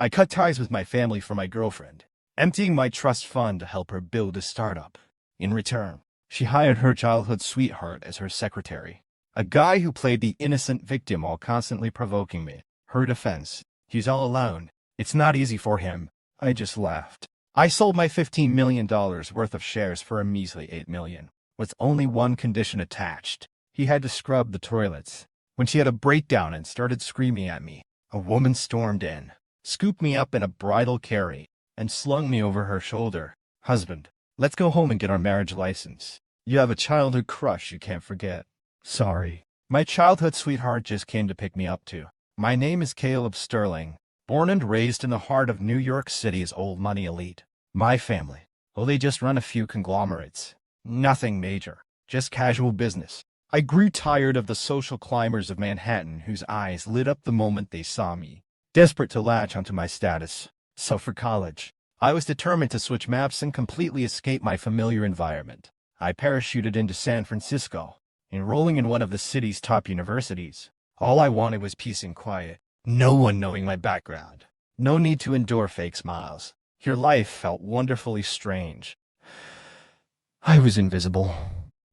I cut ties with my family for my girlfriend, emptying my trust fund to help her build a startup. In return, she hired her childhood sweetheart as her secretary, a guy who played the innocent victim while constantly provoking me. Her defense: he's all alone. It's not easy for him. I just laughed. I sold my $15 million worth of shares for a measly $8 million, with only one condition attached. He had to scrub the toilets. When she had a breakdown and started screaming at me, a woman stormed in, scooped me up in a bridal carry, and slung me over her shoulder. "Husband, let's go home and get our marriage license. You have a childhood crush you can't forget." Sorry. My childhood sweetheart just came to pick me up too. My name is Caleb Sterling, born and raised in the heart of New York City's old money elite. My family, well, they just run a few conglomerates. Nothing major, just casual business. I grew tired of the social climbers of Manhattan whose eyes lit up the moment they saw me, desperate to latch onto my status. So for college, I was determined to switch maps and completely escape my familiar environment. I parachuted into San Francisco, enrolling in one of the city's top universities. All I wanted was peace and quiet, no one knowing my background. No need to endure fake smiles. Here life felt wonderfully strange. I was invisible.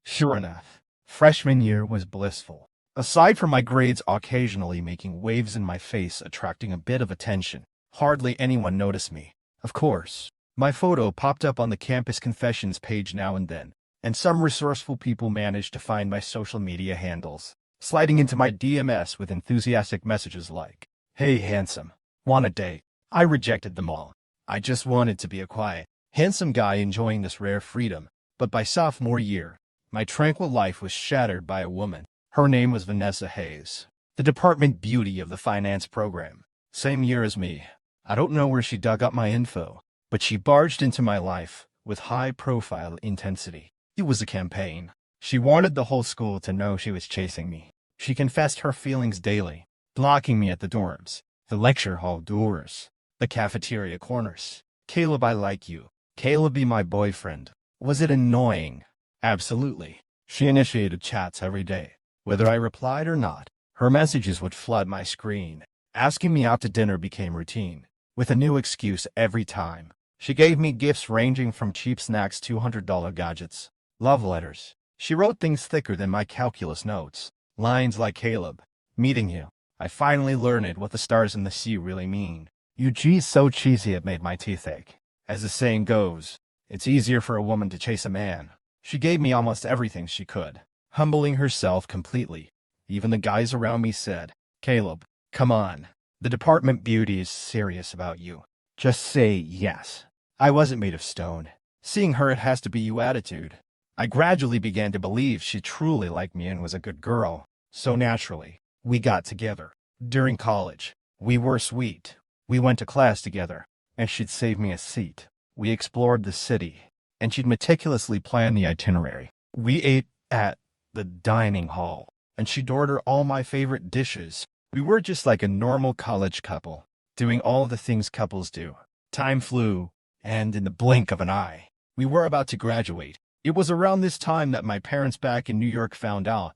Sure enough, freshman year was blissful. Aside from my grades occasionally making waves in my face, attracting a bit of attention, hardly anyone noticed me. Of course, my photo popped up on the campus confessions page now and then, and some resourceful people managed to find my social media handles, sliding into my DMs with enthusiastic messages like, "Hey handsome, want a date?" I rejected them all. I just wanted to be a quiet, handsome guy enjoying this rare freedom. But by sophomore year, my tranquil life was shattered by a woman. Her name was Vanessa Hayes, the department beauty of the finance program. Same year as me. I don't know where she dug up my info, but she barged into my life with high-profile intensity. It was a campaign. She wanted the whole school to know she was chasing me. She confessed her feelings daily, blocking me at the dorms, the lecture hall doors, the cafeteria corners. "Caleb, I like you. Caleb, be my boyfriend." Was it annoying? Absolutely. She initiated chats every day. Whether I replied or not, her messages would flood my screen. Asking me out to dinner became routine, with a new excuse every time. She gave me gifts ranging from cheap snacks to $200 gadgets. Love letters. She wrote things thicker than my calculus notes. Lines like, "Caleb, meeting you. I finally learned what the stars in the sea really mean. You G's so cheesy it made my teeth ache." As the saying goes, it's easier for a woman to chase a man. She gave me almost everything she could, humbling herself completely. Even the guys around me said, "Caleb, come on. The department beauty is serious about you. Just say yes." I wasn't made of stone. Seeing her it has to be you attitude. I gradually began to believe she truly liked me and was a good girl. So naturally, we got together. During college, we were sweet. We went to class together, and she'd save me a seat. We explored the city, and she'd meticulously plan the itinerary. We ate at the dining hall, and she'd order all my favorite dishes. We were just like a normal college couple, doing all the things couples do. Time flew, and in the blink of an eye, we were about to graduate. It was around this time that my parents back in New York found out,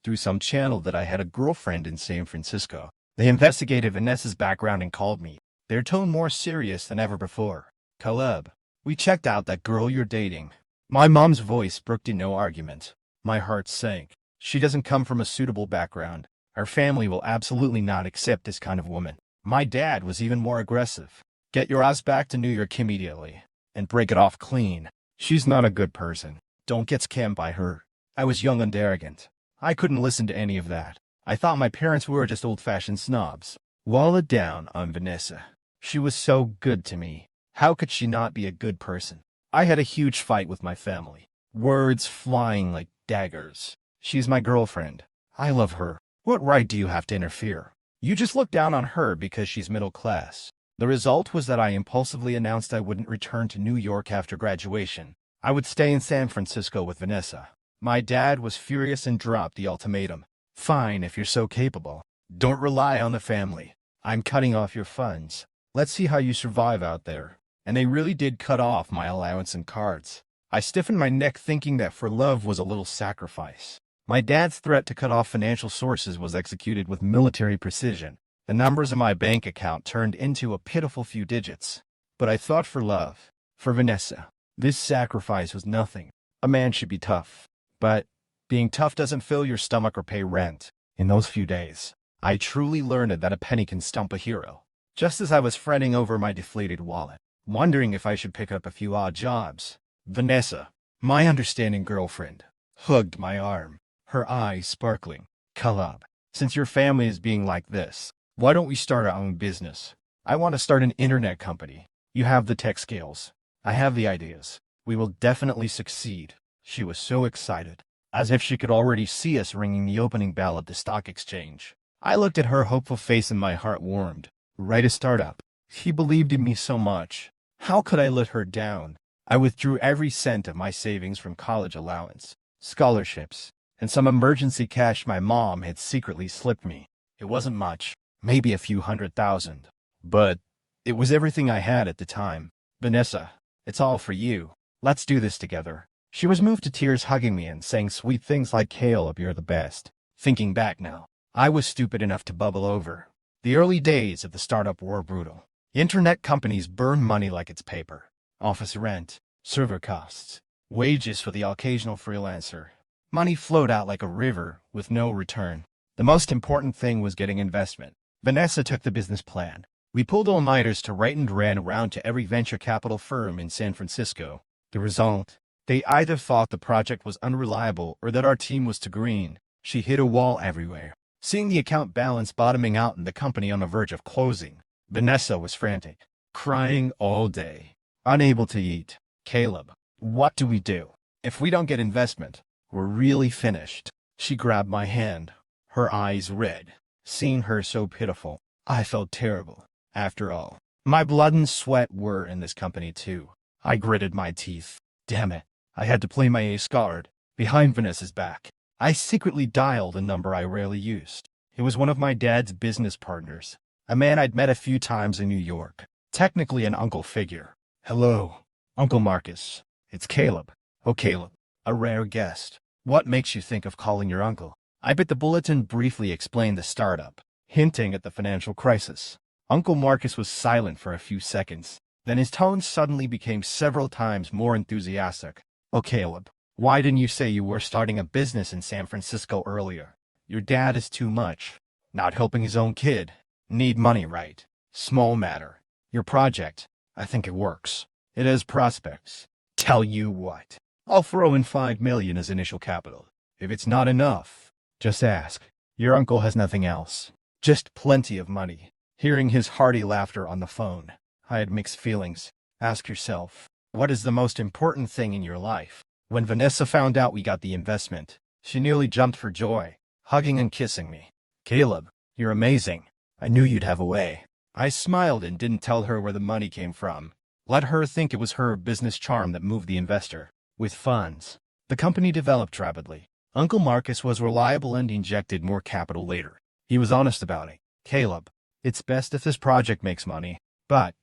through some channel, that I had a girlfriend in San Francisco. They investigated Vanessa's background and called me, their tone more serious than ever before. "Caleb, we checked out that girl you're dating." My mom's voice brooked in no argument. My heart sank. She doesn't come from a suitable background. Our family will absolutely not accept this kind of woman. My dad was even more aggressive. "Get your ass back to New York immediately, and break it off clean. She's not a good person. Don't get scammed by her." I was young and arrogant. I couldn't listen to any of that. I thought my parents were just old-fashioned snobs. Walled down on Vanessa. She was so good to me. How could she not be a good person? I had a huge fight with my family. Words flying like daggers. "She's my girlfriend. I love her. What right do you have to interfere? You just look down on her because she's middle class." The result was that I impulsively announced I wouldn't return to New York after graduation. I would stay in San Francisco with Vanessa. My dad was furious and dropped the ultimatum. "Fine if you're so capable. Don't rely on the family. I'm cutting off your funds. Let's see how you survive out there." And they really did cut off my allowance and cards. I stiffened my neck thinking that for love was a little sacrifice. My dad's threat to cut off financial sources was executed with military precision. The numbers in my bank account turned into a pitiful few digits. But I thought for love, for Vanessa, this sacrifice was nothing. A man should be tough. But being tough doesn't fill your stomach or pay rent. In those few days, I truly learned that a penny can stump a hero. Just as I was fretting over my deflated wallet, wondering if I should pick up a few odd jobs, Vanessa, my understanding girlfriend, hugged my arm, her eyes sparkling. Caleb, since your family is being like this, why don't we start our own business? I want to start an internet company. You have the tech skills. I have the ideas. We will definitely succeed. She was so excited, as if she could already see us ringing the opening bell at the stock exchange. I looked at her hopeful face and my heart warmed. Right, a startup. She believed in me so much. How could I let her down? I withdrew every cent of my savings from college allowance, scholarships, and some emergency cash my mom had secretly slipped me. It wasn't much, maybe a few $100,000. But it was everything I had at the time. Vanessa, it's all for you. Let's do this together. She was moved to tears, hugging me and saying sweet things like, Caleb, you're the best. Thinking back now, I was stupid enough to bubble over. The early days of the startup were brutal. Internet companies burn money like it's paper. Office rent, server costs, wages for the occasional freelancer. Money flowed out like a river with no return. The most important thing was getting investment. Vanessa took the business plan. We pulled all-nighters to write and ran around to every venture capital firm in San Francisco. The result? They either thought the project was unreliable or that our team was too green. She hit a wall everywhere. Seeing the account balance bottoming out and the company on the verge of closing, Vanessa was frantic, crying all day, unable to eat. Caleb, what do we do? If we don't get investment, we're really finished. She grabbed my hand, her eyes red. Seeing her so pitiful, I felt terrible. After all, my blood and sweat were in this company too. I gritted my teeth. Damn it, I had to play my ace card. Behind Vanessa's back, I secretly dialed a number I rarely used. It was one of my dad's business partners, a man I'd met a few times in New York, technically an uncle figure. Hello, Uncle Marcus. It's Caleb. Oh, Caleb, a rare guest. What makes you think of calling your uncle? I bet the bulletin briefly explained the startup, hinting at the financial crisis. Uncle Marcus was silent for a few seconds. Then his tone suddenly became several times more enthusiastic. Oh, Caleb, why didn't you say you were starting a business in San Francisco earlier? Your dad is too much. Not helping his own kid. Need money, right? Small matter. Your project, I think it works. It has prospects. Tell you what, I'll throw in $5 million as initial capital. If it's not enough, just ask. Your uncle has nothing else. Just plenty of money. Hearing his hearty laughter on the phone, I had mixed feelings. Ask yourself, what is the most important thing in your life? When Vanessa found out we got the investment, she nearly jumped for joy, hugging and kissing me. Caleb, you're amazing. I knew you'd have a way. I smiled and didn't tell her where the money came from. Let her think it was her business charm that moved the investor. With funds, the company developed rapidly. Uncle Marcus was reliable and injected more capital later. He was honest about it. Caleb, it's best if this project makes money, but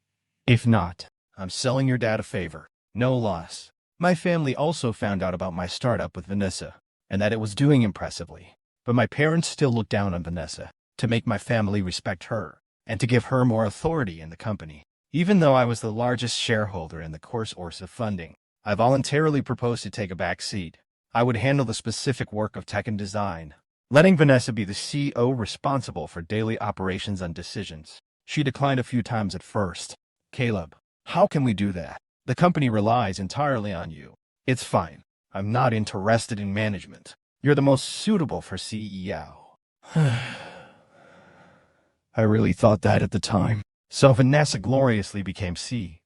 if not, I'm selling your dad a favor. No loss. My family also found out about my startup with Vanessa, and that it was doing impressively. But my parents still looked down on Vanessa, to make my family respect her, and to give her more authority in the company. Even though I was the largest shareholder in the course of funding, I voluntarily proposed to take a back seat. I would handle the specific work of tech and design, letting Vanessa be the CEO responsible for daily operations and decisions. She declined a few times at first. Caleb, how can we do that? The company relies entirely on you. It's fine. I'm not interested in management. You're the most suitable for CEO. I really thought that at the time. So Vanessa gloriously became CEO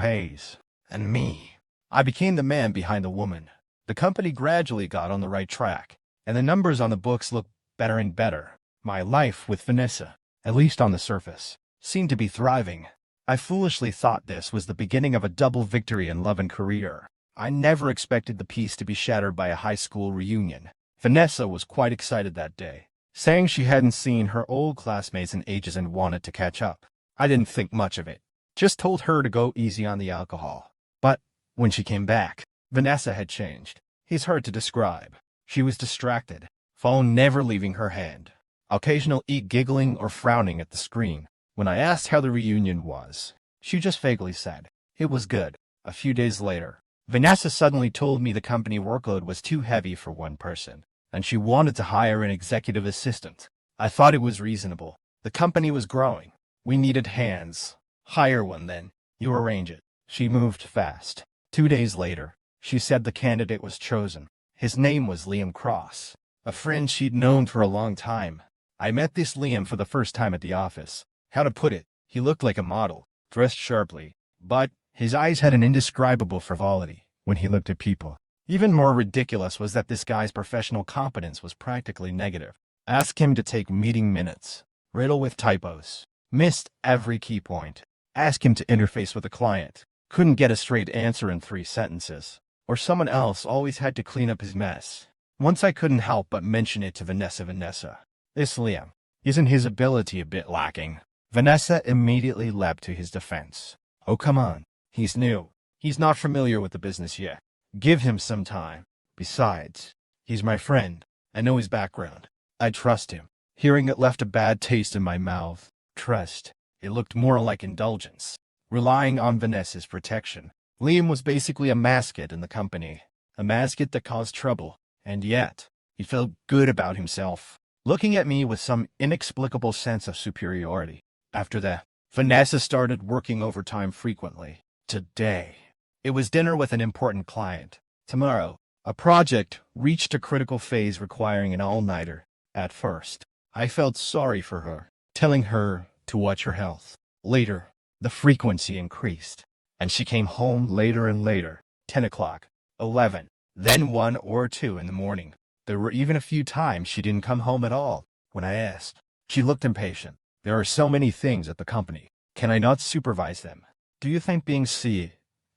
Hayes. And me. I became the man behind the woman. The company gradually got on the right track, and the numbers on the books looked better and better. My life with Vanessa, at least on the surface, seemed to be thriving. I foolishly thought this was the beginning of a double victory in love and career. I never expected the peace to be shattered by a high school reunion. Vanessa was quite excited that day, saying she hadn't seen her old classmates in ages and wanted to catch up. I didn't think much of it, just told her to go easy on the alcohol. But when she came back, Vanessa had changed. It's hard to describe. She was distracted, phone never leaving her hand. occasionally giggling or frowning at the screen. When I asked how the reunion was, she just vaguely said, "It was good." A few days later, Vanessa suddenly told me the company workload was too heavy for one person, and she wanted to hire an executive assistant. I thought it was reasonable. The company was growing. We needed hands. Hire one then. You arrange it. She moved fast. 2 days later, she said the candidate was chosen. His name was Liam Cross, a friend she'd known for a long time. I met this Liam for the first time at the office. How to put it, he looked like a model, dressed sharply, but his eyes had an indescribable frivolity when he looked at people. Even more ridiculous was that this guy's professional competence was practically negative. Ask him to take meeting minutes, riddle with typos, missed every key point. Ask him to interface with a client, couldn't get a straight answer in 3 sentences, or someone else always had to clean up his mess. Once I couldn't help but mention it to Vanessa. This Liam, isn't his ability a bit lacking? Vanessa immediately leapt to his defense. Oh, come on. He's new. He's not familiar with the business yet. Give him some time. Besides, he's my friend. I know his background. I trust him. Hearing it left a bad taste in my mouth. Trust. It looked more like indulgence. Relying on Vanessa's protection. Liam was basically a mascot in the company. A mascot that caused trouble. And yet, he felt good about himself, looking at me with some inexplicable sense of superiority. After that, Vanessa started working overtime frequently. Today, it was dinner with an important client. Tomorrow, a project reached a critical phase requiring an all-nighter. At first, I felt sorry for her, telling her to watch her health. Later, the frequency increased, and she came home later and later. 10 o'clock, 11, then 1 or 2 in the morning. There were even a few times she didn't come home at all. When I asked, she looked impatient. There are so many things at the company. Can I not supervise them? Do you think being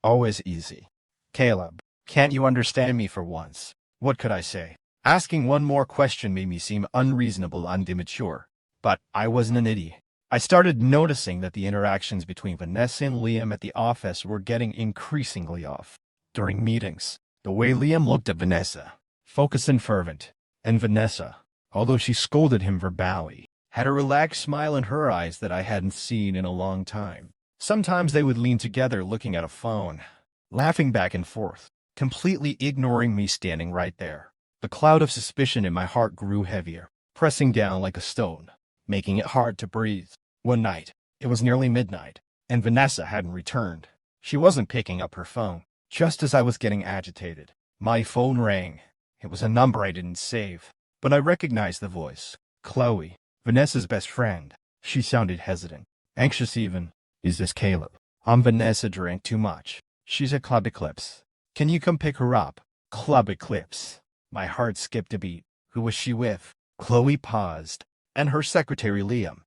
always easy? Caleb, can't you understand me for once? What could I say? Asking one more question made me seem unreasonable and immature. But I wasn't an idiot. I started noticing that the interactions between Vanessa and Liam at the office were getting increasingly off. During meetings, the way Liam looked at Vanessa, focused and fervent, and Vanessa, although she scolded him verbally, had a relaxed smile in her eyes that I hadn't seen in a long time. Sometimes they would lean together looking at a phone, laughing back and forth, completely ignoring me standing right there. The cloud of suspicion in my heart grew heavier, pressing down like a stone, making it hard to breathe. One night, it was nearly midnight, and Vanessa hadn't returned. She wasn't picking up her phone. Just as I was getting agitated, my phone rang. It was a number I didn't save, but I recognized the voice. Chloe, Vanessa's best friend. She sounded hesitant, anxious even. Is this Caleb? Vanessa drank too much. She's at Club Eclipse. Can you come pick her up? Club Eclipse. My heart skipped a beat. Who was she with? Chloe paused. And her secretary Liam.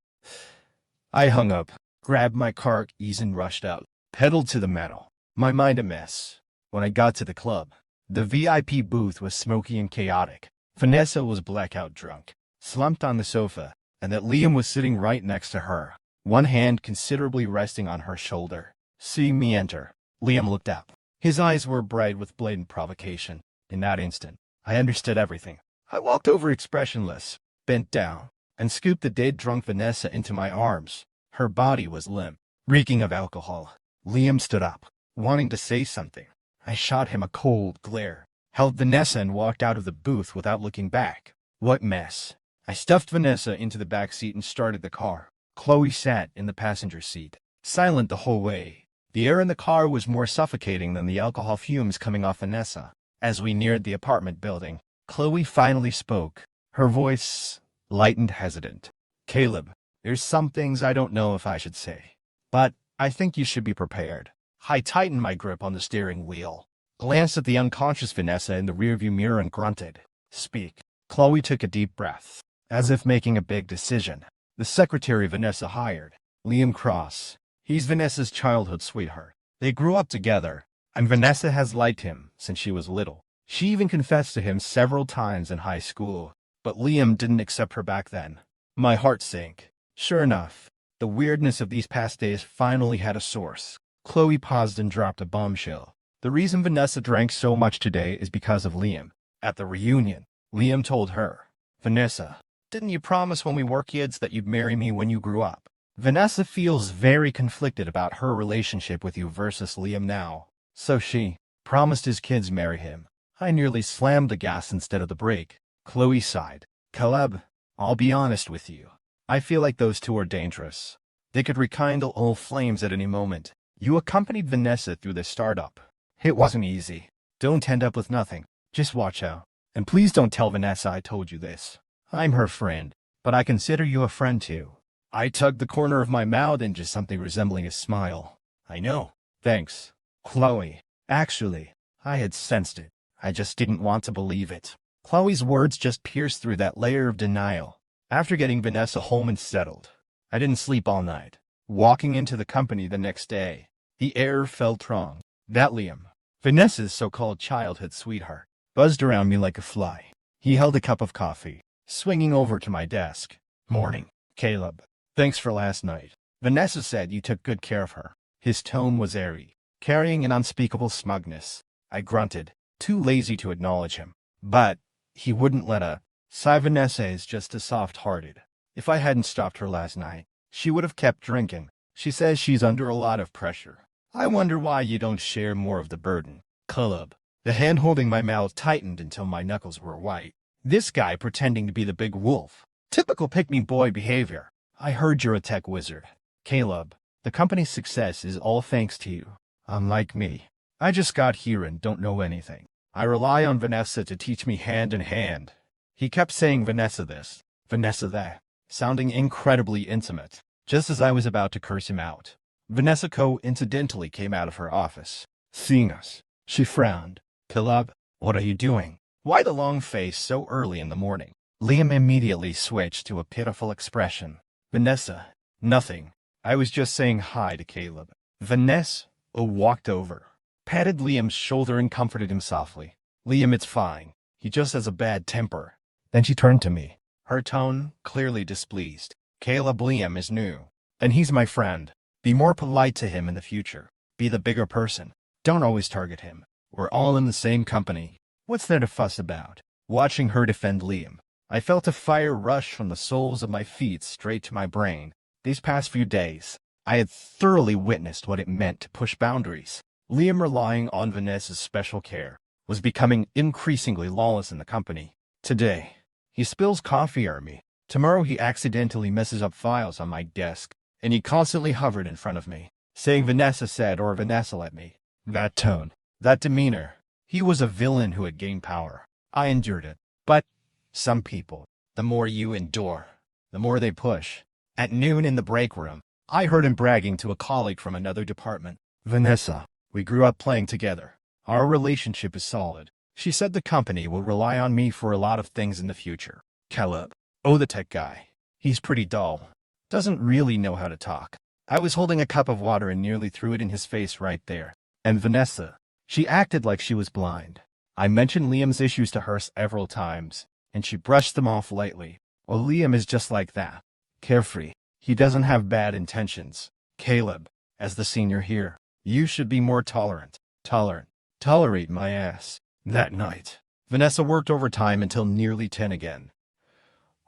I hung up, grabbed my car keys and rushed out, pedaled to the metal. My mind a mess. When I got to the club, the VIP booth was smoky and chaotic. Vanessa was blackout drunk, slumped on the sofa, and that Liam was sitting right next to her, one hand considerably resting on her shoulder. Seeing me enter, Liam looked up. His eyes were bright with blatant provocation. In that instant, I understood everything. I walked over expressionless, bent down, and scooped the dead-drunk Vanessa into my arms. Her body was limp, reeking of alcohol. Liam stood up, wanting to say something. I shot him a cold glare, held Vanessa and walked out of the booth without looking back. What mess. I stuffed Vanessa into the back seat and started the car. Chloe sat in the passenger seat, silent the whole way. The air in the car was more suffocating than the alcohol fumes coming off Vanessa. As we neared the apartment building, Chloe finally spoke, her voice light and hesitant. Caleb, there's some things I don't know if I should say, but I think you should be prepared. I tightened my grip on the steering wheel, glanced at the unconscious Vanessa in the rearview mirror and grunted. Speak. Chloe took a deep breath, as if making a big decision. The secretary Vanessa hired, Liam Cross. He's Vanessa's childhood sweetheart. They grew up together, and Vanessa has liked him since she was little. She even confessed to him several times in high school, but Liam didn't accept her back then. My heart sank. Sure enough, the weirdness of these past days finally had a source. Chloe paused and dropped a bombshell. The reason Vanessa drank so much today is because of Liam. At the reunion, Liam told her, Vanessa, Didn't you promise when we were kids that you'd marry me when you grew up? Vanessa feels very conflicted about her relationship with you versus Liam now. So she promised his kids marry him. I nearly slammed the gas instead of the brake. Chloe sighed. Caleb, I'll be honest with you. I feel like those two are dangerous. They could rekindle old flames at any moment. You accompanied Vanessa through the startup. It wasn't easy. Don't end up with nothing. Just watch out. And please don't tell Vanessa I told you this. I'm her friend, but I consider you a friend too. I tugged the corner of my mouth into something resembling a smile. I know. Thanks, Chloe. Actually, I had sensed it. I just didn't want to believe it. Chloe's words just pierced through that layer of denial. After getting Vanessa home and settled, I didn't sleep all night. Walking into the company the next day, the air felt wrong. That Liam, Vanessa's so-called childhood sweetheart, buzzed around me like a fly. He held a cup of coffee, swinging over to my desk. Morning, Caleb. Thanks for last night. Vanessa said you took good care of her. His tone was airy, carrying an unspeakable smugness. I grunted, too lazy to acknowledge him. But he wouldn't let a sigh. Vanessa is just as soft-hearted. If I hadn't stopped her last night, she would have kept drinking. She says she's under a lot of pressure. I wonder why you don't share more of the burden. Caleb. The hand holding my mouth tightened until my knuckles were white. This guy pretending to be the big wolf. Typical pick-me-boy behavior. I heard you're a tech wizard. Caleb, the company's success is all thanks to you. Unlike me, I just got here and don't know anything. I rely on Vanessa to teach me hand in hand. He kept saying Vanessa this, Vanessa that, sounding incredibly intimate. Just as I was about to curse him out, Vanessa coincidentally came out of her office. Seeing us, she frowned. Caleb, what are you doing? Why the long face so early in the morning? Liam immediately switched to a pitiful expression. Vanessa, nothing. I was just saying hi to Caleb. Vanessa walked over, patted Liam's shoulder and comforted him softly. Liam, it's fine. He just has a bad temper. Then she turned to me, her tone clearly displeased. Caleb, Liam is new, and he's my friend. Be more polite to him in the future. Be the bigger person. Don't always target him. We're all in the same company. What's there to fuss about? Watching her defend Liam, I felt a fire rush from the soles of my feet straight to my brain. These past few days, I had thoroughly witnessed what it meant to push boundaries. Liam, relying on Vanessa's special care, was becoming increasingly lawless in the company. Today, he spills coffee on me. Tomorrow he accidentally messes up files on my desk, and he constantly hovered in front of me, saying Vanessa said or Vanessa let me. That tone, that demeanor. He was a villain who had gained power. I endured it. But some people, the more you endure, the more they push. At noon in the break room, I heard him bragging to a colleague from another department. Vanessa, we grew up playing together. Our relationship is solid. She said the company will rely on me for a lot of things in the future. Caleb, oh, the tech guy. He's pretty dull. Doesn't really know how to talk. I was holding a cup of water and nearly threw it in his face right there. And Vanessa, she acted like she was blind. I mentioned Liam's issues to her several times, and she brushed them off lightly. Well, Liam is just like that. Carefree. He doesn't have bad intentions. Caleb, as the senior here, you should be more tolerant. Tolerate my ass. That night, Vanessa worked overtime until nearly 10 again.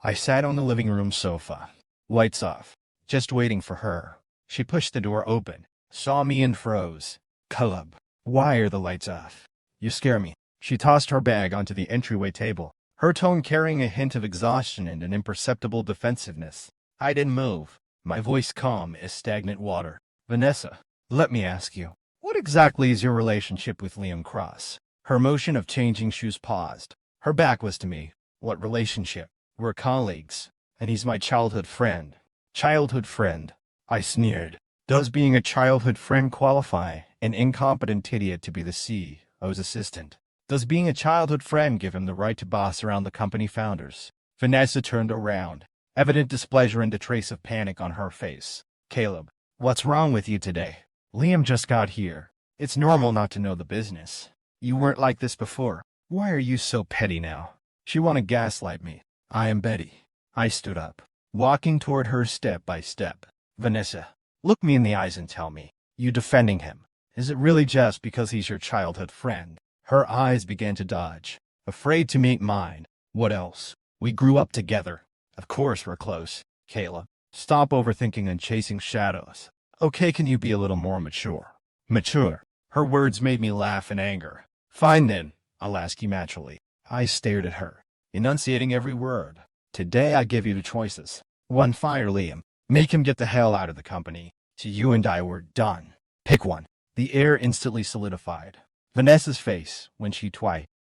I sat on the living room sofa, lights off, just waiting for her. She pushed the door open, saw me and froze. Caleb, why are the lights off? You scare me. She tossed her bag onto the entryway table, her tone carrying a hint of exhaustion and an imperceptible defensiveness. I didn't move, my voice calm as stagnant water. Vanessa, let me ask you, what exactly is your relationship with Liam Cross? Her motion of changing shoes paused. Her back was to me. What relationship? We're colleagues, and he's my childhood friend. Childhood friend, I sneered. Does being a childhood friend qualify an incompetent idiot to be the CEO's assistant? Does being a childhood friend give him the right to boss around the company founders? Vanessa turned around, evident displeasure and a trace of panic on her face. Caleb, what's wrong with you today? Liam just got here. It's normal not to know the business. You weren't like this before. Why are you so petty now? She wanted to gaslight me. I am Betty. I stood up, walking toward her step by step. Vanessa, look me in the eyes and tell me, you defending him, is it really just because he's your childhood friend? Her eyes began to dodge, afraid to meet mine. What else? We grew up together. Of course we're close, Kayla. Stop overthinking and chasing shadows. Okay, can you be a little more mature? Mature? Her words made me laugh in anger. Fine then, I'll ask you naturally. I stared at her, enunciating every word. Today I give you two choices. One, fire Liam. Make him get the hell out of the company. So you and I were done. Pick one. The air instantly solidified. Vanessa's face, when she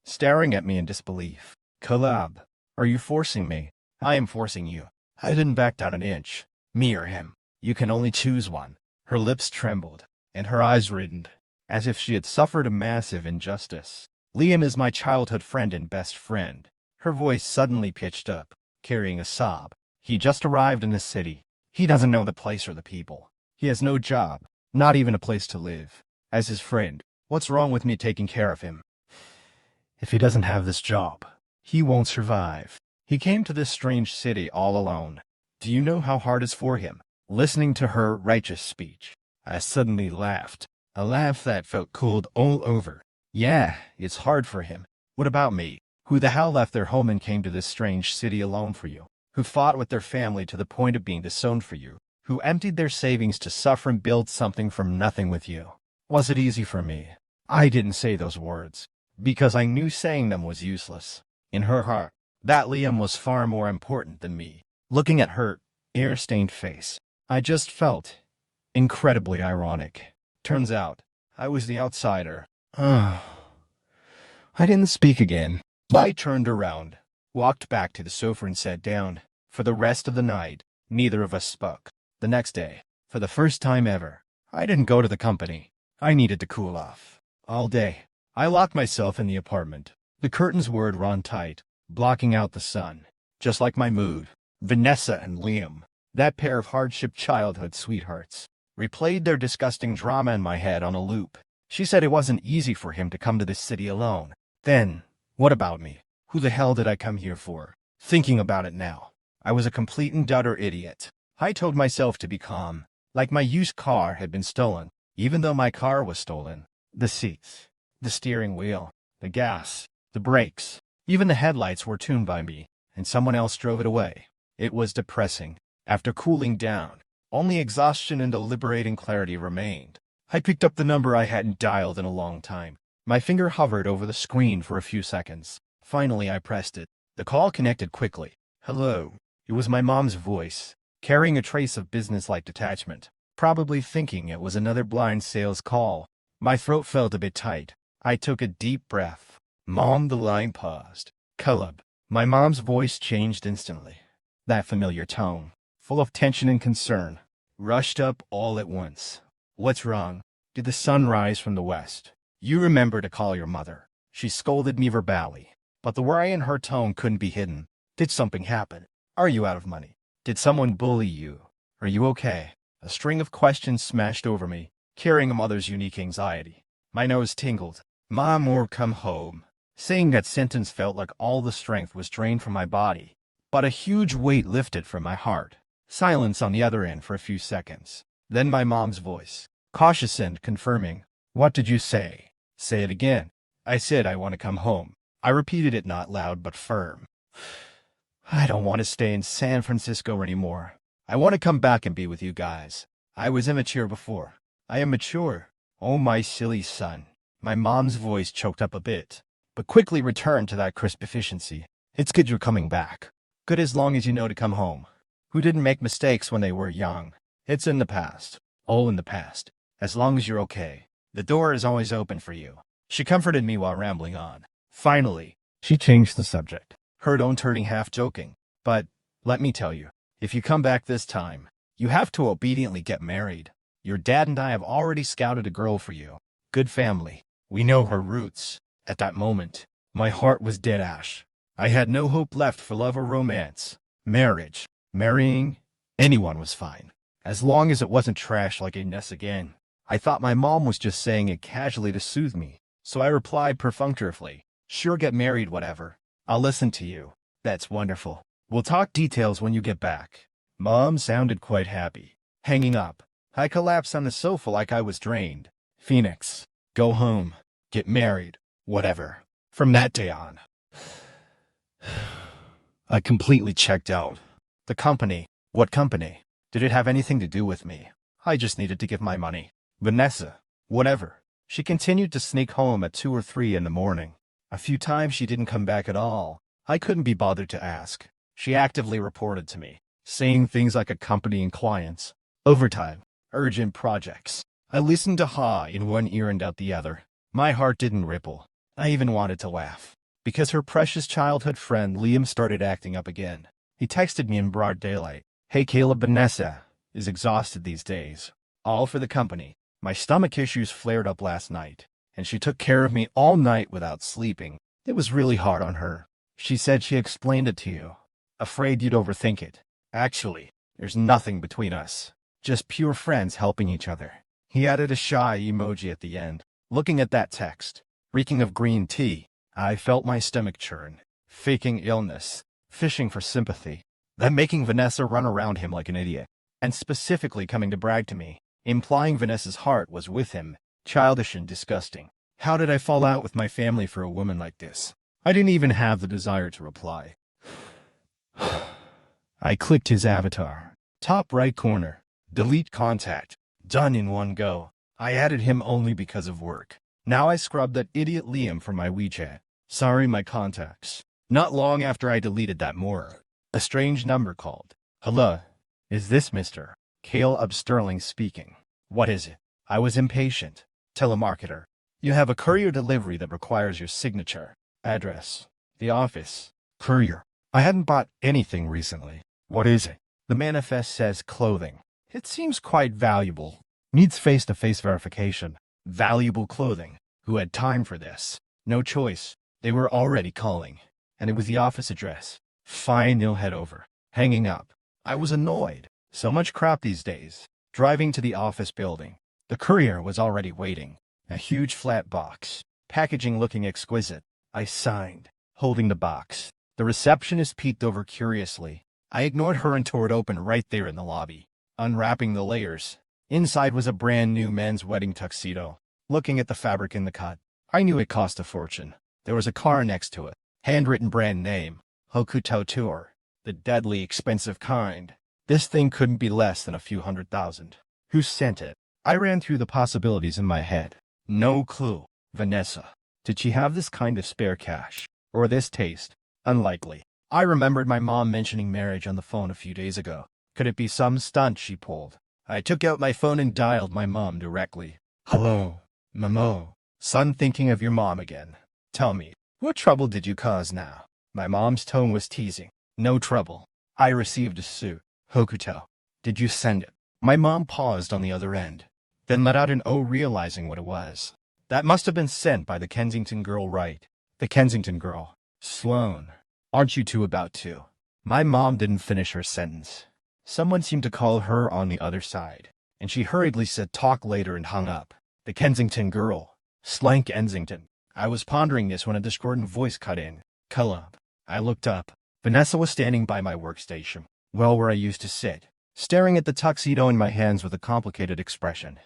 staring at me in disbelief. Caleb, are you forcing me? I am forcing you. I didn't back down an inch. Me or him. You can only choose one. Her lips trembled, and her eyes reddened, as if she had suffered a massive injustice. Liam is my childhood friend and best friend. Her voice suddenly pitched up, carrying a sob. He just arrived in the city. He doesn't know the place or the people. He has no job, not even a place to live. As his friend, what's wrong with me taking care of him? If he doesn't have this job, he won't survive. He came to this strange city all alone. Do you know how hard it's for him? Listening to her righteous speech, I suddenly laughed. A laugh that felt cold all over. Yeah, it's hard for him. What about me? Who the hell left their home and came to this strange city alone for you? Who fought with their family to the point of being disowned for you? Who emptied their savings to suffer and build something from nothing with you? Was it easy for me? I didn't say those words, because I knew saying them was useless. In her heart, that Liam was far more important than me. Looking at her air-stained face, I just felt incredibly ironic. Turns out, I was the outsider. I didn't speak again. I turned around, walked back to the sofa and sat down. For the rest of the night, neither of us spoke. The next day, for the first time ever, I didn't go to the company. I needed to cool off. All day, I locked myself in the apartment. The curtains were drawn tight, blocking out the sun. Just like my mood, Vanessa and Liam, that pair of hardship childhood sweethearts, replayed their disgusting drama in my head on a loop. She said it wasn't easy for him to come to this city alone. Then, what about me? Who the hell did I come here for? Thinking about it now, I was a complete and utter idiot. I told myself to be calm, like my used car had been stolen, even though my car was stolen. The seats, the steering wheel, the gas, the brakes, even the headlights were tuned by me, and someone else drove it away. It was depressing. After cooling down, only exhaustion and a liberating clarity remained. I picked up the number I hadn't dialed in a long time. My finger hovered over the screen for a few seconds. Finally, I pressed it. The call connected quickly. Hello. It was my mom's voice, carrying a trace of business-like detachment, probably thinking it was another blind sales call. My throat felt a bit tight. I took a deep breath. Mom, the line paused. Caleb. My mom's voice changed instantly. That familiar tone, full of tension and concern, rushed up all at once. What's wrong? Did the sun rise from the west? You remember to call your mother. She scolded me verbally, but the worry in her tone couldn't be hidden. Did something happen? Are you out of money? Did someone bully you? Are you okay? A string of questions smashed over me, carrying a mother's unique anxiety. My nose tingled. Mom, or come home. Saying that sentence felt like all the strength was drained from my body, but a huge weight lifted from my heart. Silence on the other end for a few seconds. Then my mom's voice, cautious and confirming. What did you say? Say it again. I said I want to come home. I repeated it, not loud but firm. I don't want to stay in San Francisco anymore. I want to come back and be with you guys. I was immature before. I am mature. Oh, my silly son. My mom's voice choked up a bit, but quickly returned to that crisp efficiency. It's good you're coming back. Good as long as you know to come home. Who didn't make mistakes when they were young? It's in the past. All in the past. As long as you're okay, the door is always open for you. She comforted me while rambling on. Finally, she changed the subject, her tone turning half joking. But, let me tell you, if you come back this time, you have to obediently get married. Your dad and I have already scouted a girl for you. Good family. We know her roots. At that moment, my heart was dead ash. I had no hope left for love or romance. Marriage, marrying, anyone was fine, as long as it wasn't trash like Ines again. I thought my mom was just saying it casually to soothe me, so I replied perfunctorily, sure, get married, whatever. I'll listen to you. That's wonderful. We'll talk details when you get back. Mom sounded quite happy. Hanging up, I collapsed on the sofa like I was drained. Phoenix, go home, get married, whatever. From that day on, I completely checked out. The company. What company? Did it have anything to do with me? I just needed to give my money. Vanessa. Whatever. She continued to sneak home at 2 or 3 in the morning. A few times she didn't come back at all. I couldn't be bothered to ask. She actively reported to me, saying things like accompanying clients, overtime, urgent projects. I listened to Ha in one ear and out the other. My heart didn't ripple. I even wanted to laugh. Because her precious childhood friend Liam started acting up again. He texted me in broad daylight. Hey Caleb, Vanessa is exhausted these days. All for the company. My stomach issues flared up last night, and she took care of me all night without sleeping. It was really hard on her. She said she explained it to you. Afraid you'd overthink it. Actually, there's nothing between us. Just pure friends helping each other. He added a shy emoji at the end. Looking at that text, reeking of green tea, I felt my stomach churn. Faking illness, fishing for sympathy, then making Vanessa run around him like an idiot, and specifically coming to brag to me, implying Vanessa's heart was with him. Childish and disgusting. How did I fall out with my family for a woman like this? I didn't even have the desire to reply. I clicked his avatar. Top right corner. Delete contact. Done in one go. I added him only because of work. Now I scrubbed that idiot Liam from my WeChat. Sorry, my contacts. Not long after I deleted that more, a strange number called. Hello. Is this Mr. Caleb Sterling speaking? What is it? I was impatient. Telemarketer. You have a courier delivery that requires your signature. Address. The office. Courier. I hadn't bought anything recently. What is it? The manifest says clothing. It seems quite valuable. Needs face-to-face verification. Valuable clothing. Who had time for this? No choice. They were already calling. And it was the office address. Fine, you'll head over. Hanging up. I was annoyed. So much crap these days. Driving to the office building. The courier was already waiting. A huge flat box. Packaging looking exquisite. I signed, holding the box. The receptionist peeked over curiously. I ignored her and tore it open right there in the lobby. Unwrapping the layers. Inside was a brand new men's wedding tuxedo. Looking at the fabric in the cut, I knew it cost a fortune. There was a car next to it. Handwritten brand name. Hokuto Tour. The deadly expensive kind. This thing couldn't be less than a few $100,000. Who sent it? I ran through the possibilities in my head. No clue. Vanessa. Did she have this kind of spare cash? Or this taste? Unlikely. I remembered my mom mentioning marriage on the phone a few days ago. Could it be some stunt she pulled? I took out my phone and dialed my mom directly. Hello, Momo. Son, thinking of your mom again. Tell me, what trouble did you cause now? My mom's tone was teasing. No trouble. I received a suit. Hokuto. Did you send it? My mom paused on the other end, then let out an "oh," realizing what it was. That must have been sent by the Kensington girl, right? The Kensington girl. Sloane. Aren't you two about to? My mom didn't finish her sentence. Someone seemed to call her on the other side, and she hurriedly said talk later and hung up. The Kensington girl. Slank Ensington. I was pondering this when a discordant voice cut in. Caleb. I looked up. Vanessa was standing by my workstation, well where I used to sit, staring at the tuxedo in my hands with a complicated expression.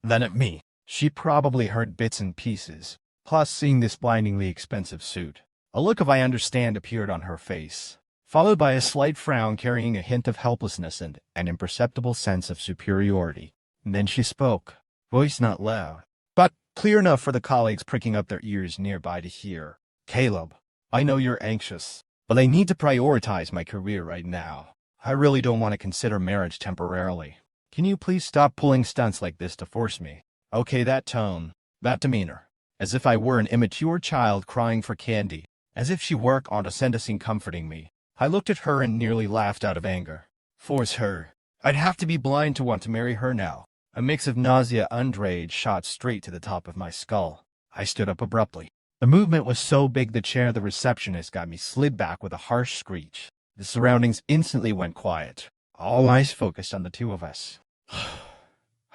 Then at me. She probably heard bits and pieces, plus seeing this blindingly expensive suit. A look of I understand appeared on her face, followed by a slight frown carrying a hint of helplessness and an imperceptible sense of superiority. And then she spoke, voice not loud, but clear enough for the colleagues pricking up their ears nearby to hear. Caleb, I know you're anxious, but I need to prioritize my career right now. I really don't want to consider marriage temporarily. Can you please stop pulling stunts like this to force me? Okay, that tone, that demeanor, as if I were an immature child crying for candy, as if she were condescending comforting me. I looked at her and nearly laughed out of anger. Force her. I'd have to be blind to want to marry her now. A mix of nausea and rage shot straight to the top of my skull. I stood up abruptly. The movement was so big the chair the receptionist got me slid back with a harsh screech. The surroundings instantly went quiet. All eyes focused on the two of us.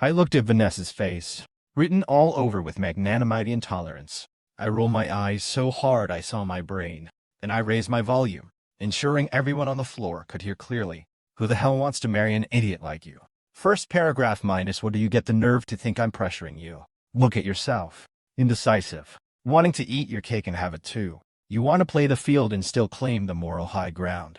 I looked at Vanessa's face, written all over with magnanimity and tolerance. I rolled my eyes so hard I saw my brain. Then I raised my volume, ensuring everyone on the floor could hear clearly. Who the hell wants to marry an idiot like you? First paragraph minus what do you get the nerve to think I'm pressuring you? Look at yourself. Indecisive. Wanting to eat your cake and have it too. You want to play the field and still claim the moral high ground.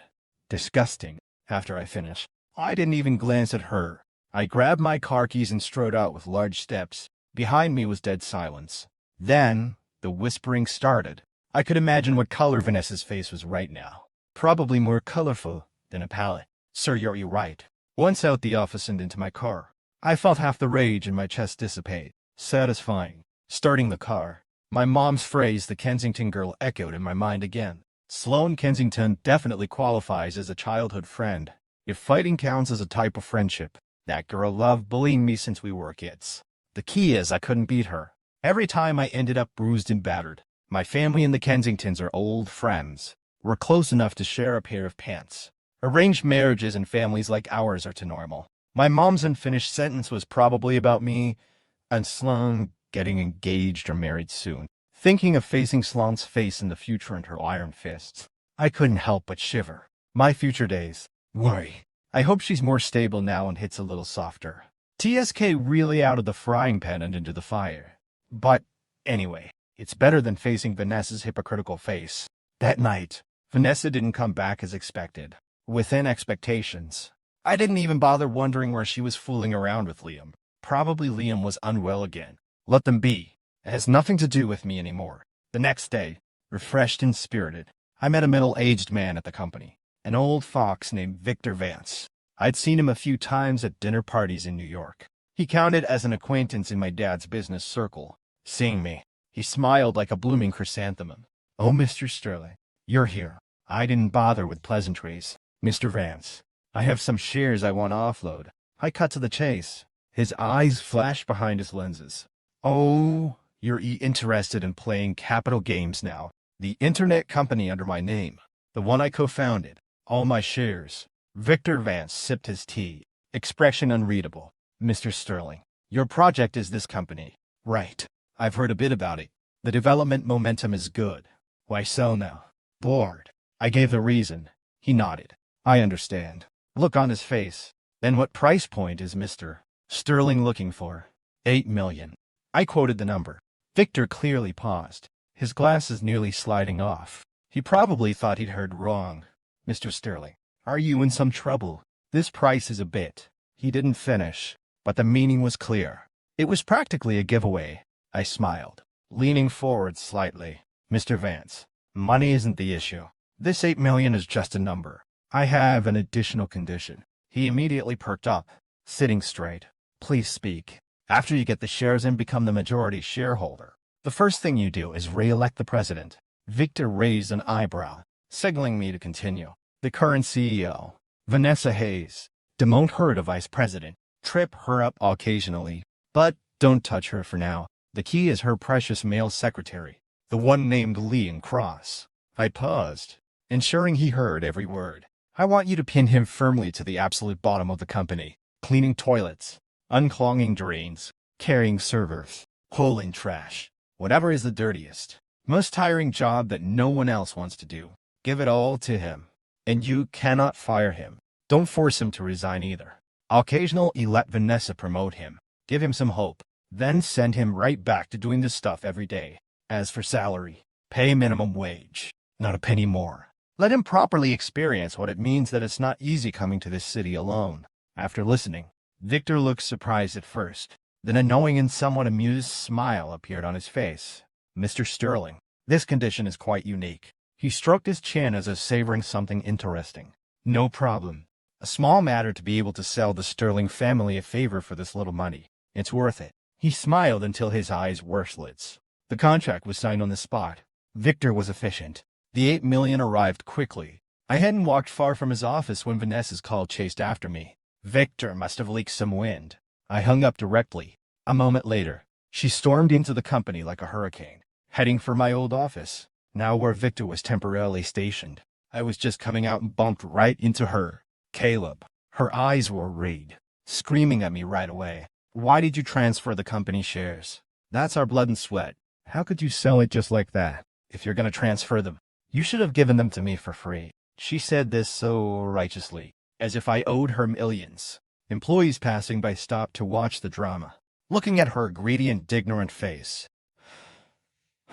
Disgusting. After I finished, I didn't even glance at her. I grabbed my car keys and strode out with large steps. Behind me was dead silence. Then, the whispering started. I could imagine what color Vanessa's face was right now. Probably more colorful than a palette. Sir, you're right. Once out the office and into my car, I felt half the rage in my chest dissipate. Satisfying. Starting the car. My mom's phrase, the Kensington girl, echoed in my mind again. Sloane Kensington definitely qualifies as a childhood friend. If fighting counts as a type of friendship, that girl loved bullying me since we were kids. The key is I couldn't beat her. Every time I ended up bruised and battered. My family and the Kensingtons are old friends. We're close enough to share a pair of pants. Arranged marriages and families like ours are too normal. My mom's unfinished sentence was probably about me and Sloane getting engaged or married soon. Thinking of facing Sloane's face in the future and her iron fists, I couldn't help but shiver. My future days. Worry. I hope she's more stable now and hits a little softer. TSK really out of the frying pan and into the fire. But, anyway, it's better than facing Vanessa's hypocritical face. That night, Vanessa didn't come back as expected. Within expectations. I didn't even bother wondering where she was fooling around with Liam. Probably Liam was unwell again. Let them be. It has nothing to do with me anymore. The next day, refreshed and spirited, I met a middle-aged man at the company. An old fox named Victor Vance. I'd seen him a few times at dinner parties in New York. He counted as an acquaintance in my dad's business circle. Seeing me, he smiled like a blooming chrysanthemum. "Oh, Mr. Sterling, you're here. I didn't bother with pleasantries. Mr. Vance, I have some shares I want to offload." I cut to the chase. His eyes flashed behind his lenses. "Oh, you're interested in playing capital games now. The internet company under my name. The one I co-founded. All my shares." Victor Vance sipped his tea. Expression unreadable. "Mr. Sterling, your project is this company, right? I've heard a bit about it. The development momentum is good. Why so now?" "Bored." I gave the reason. He nodded. "I understand." Look on his face. "Then what price point is Mr. Sterling looking for?" "8 million. I quoted the number. Victor clearly paused, his glasses nearly sliding off. He probably thought he'd heard wrong. "Mr. Sterling, are you in some trouble? This price is a bit." He didn't finish, but the meaning was clear. It was practically a giveaway. I smiled, leaning forward slightly. "Mr. Vance, money isn't the issue. This 8 million is just a number. I have an additional condition." He immediately perked up, sitting straight. "Please speak." "After you get the shares and become the majority shareholder, the first thing you do is re-elect the president." Victor raised an eyebrow, signaling me to continue. "The current CEO, Vanessa Hayes. Demote her to vice president. Trip her up occasionally, but don't touch her for now. The key is her precious male secretary, the one named Liam Cross." I paused, ensuring he heard every word. "I want you to pin him firmly to the absolute bottom of the company. Cleaning toilets, unclogging drains, carrying servers, hauling trash. Whatever is the dirtiest, most tiring job that no one else wants to do. Give it all to him. And you cannot fire him. Don't force him to resign either. Occasionally let Vanessa promote him. Give him some hope. Then send him right back to doing this stuff every day. As for salary, pay minimum wage, not a penny more. Let him properly experience what it means that it's not easy coming to this city alone." After listening, Victor looked surprised at first. Then a knowing and somewhat amused smile appeared on his face. "Mr. Sterling, this condition is quite unique." He stroked his chin as if savoring something interesting. "No problem. A small matter to be able to sell the Sterling family a favor for this little money. It's worth it." He smiled until his eyes were slits. The contract was signed on the spot. Victor was efficient. The 8 million arrived quickly. I hadn't walked far from his office when Vanessa's call chased after me. Victor must have leaked some wind. I hung up directly. A moment later, she stormed into the company like a hurricane, heading for my old office, now where Victor was temporarily stationed. I was just coming out and bumped right into her. "Caleb." Her eyes were red, screaming at me right away. "Why did you transfer the company shares? That's our blood and sweat. How could you sell it just like that? If you're going to transfer them, you should have given them to me for free." She said this so righteously, as if I owed her millions. Employees passing by stopped to watch the drama, looking at her greedy and ignorant face.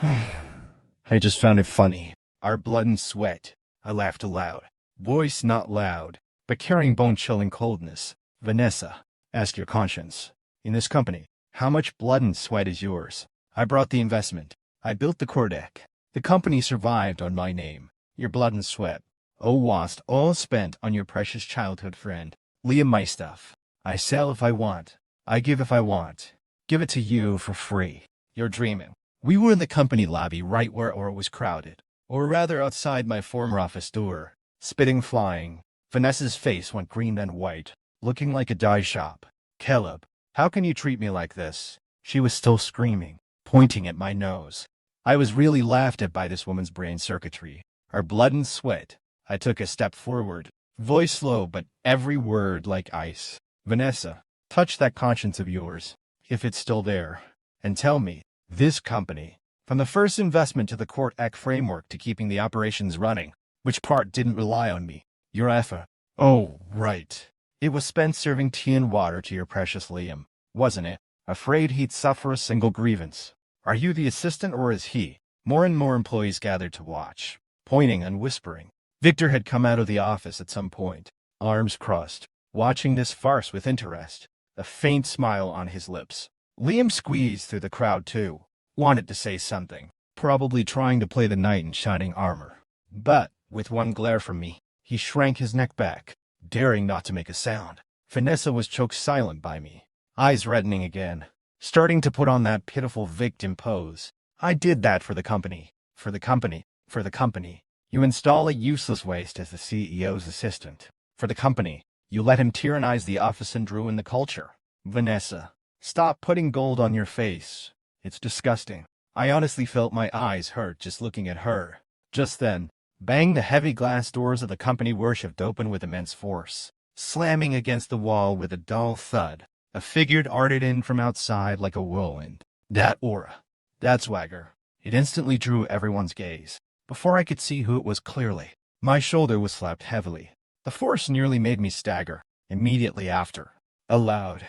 I just found it funny. "Our blood and sweat." I laughed aloud, voice not loud. but carrying bone-chilling coldness. Vanessa, ask your conscience. In this company, how much blood and sweat is yours? I brought the investment. I built the core deck. The company survived on my name. Your blood and sweat. Oh, was all spent on your precious childhood friend. Liam, my stuff. I sell if I want. I give if I want. Give it to you for free. You're dreaming. We were in the company lobby right where it was crowded. Or rather outside my former office door. Spitting flying. Vanessa's face went green and white, looking like a dye shop. Caleb, how can you treat me like this? She was still screaming, pointing at my nose. I was really laughed at by this woman's brain circuitry. Her blood and sweat. I took a step forward, voice slow but every word like ice. Vanessa, touch that conscience of yours, if it's still there, and tell me, this company, from the first investment to the Court Act framework to keeping the operations running, which part didn't rely on me? Your effort. Oh, right. It was spent serving tea and water to your precious Liam, wasn't it? Afraid he'd suffer a single grievance. Are you the assistant or is he? More and more employees gathered to watch, pointing and whispering. Victor had come out of the office at some point, arms crossed, watching this farce with interest, a faint smile on his lips. Liam squeezed through the crowd too, wanted to say something, probably trying to play the knight in shining armor. But, with one glare from me, he shrank his neck back, daring not to make a sound. Vanessa was choked silent by me, eyes reddening again, starting to put on that pitiful victim pose. I did that for the company, for the company, for the company. You install a useless waste as the CEO's assistant. For the company, you let him tyrannize the office and ruin the culture. Vanessa, stop putting gold on your face. It's disgusting. I honestly felt my eyes hurt just looking at her. Just then, bang, the heavy glass doors of the company worshipped open with immense force, slamming against the wall with a dull thud. A figure darted in from outside like a whirlwind. That aura, that swagger, it instantly drew everyone's gaze. Before I could see who it was clearly, my shoulder was slapped heavily. The force nearly made me stagger. Immediately after, a loud,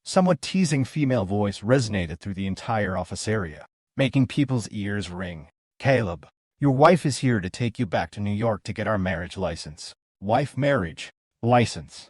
somewhat teasing female voice resonated through the entire office area, making people's ears ring. Caleb, your wife is here to take you back to New York to get our marriage license. Wife marriage license.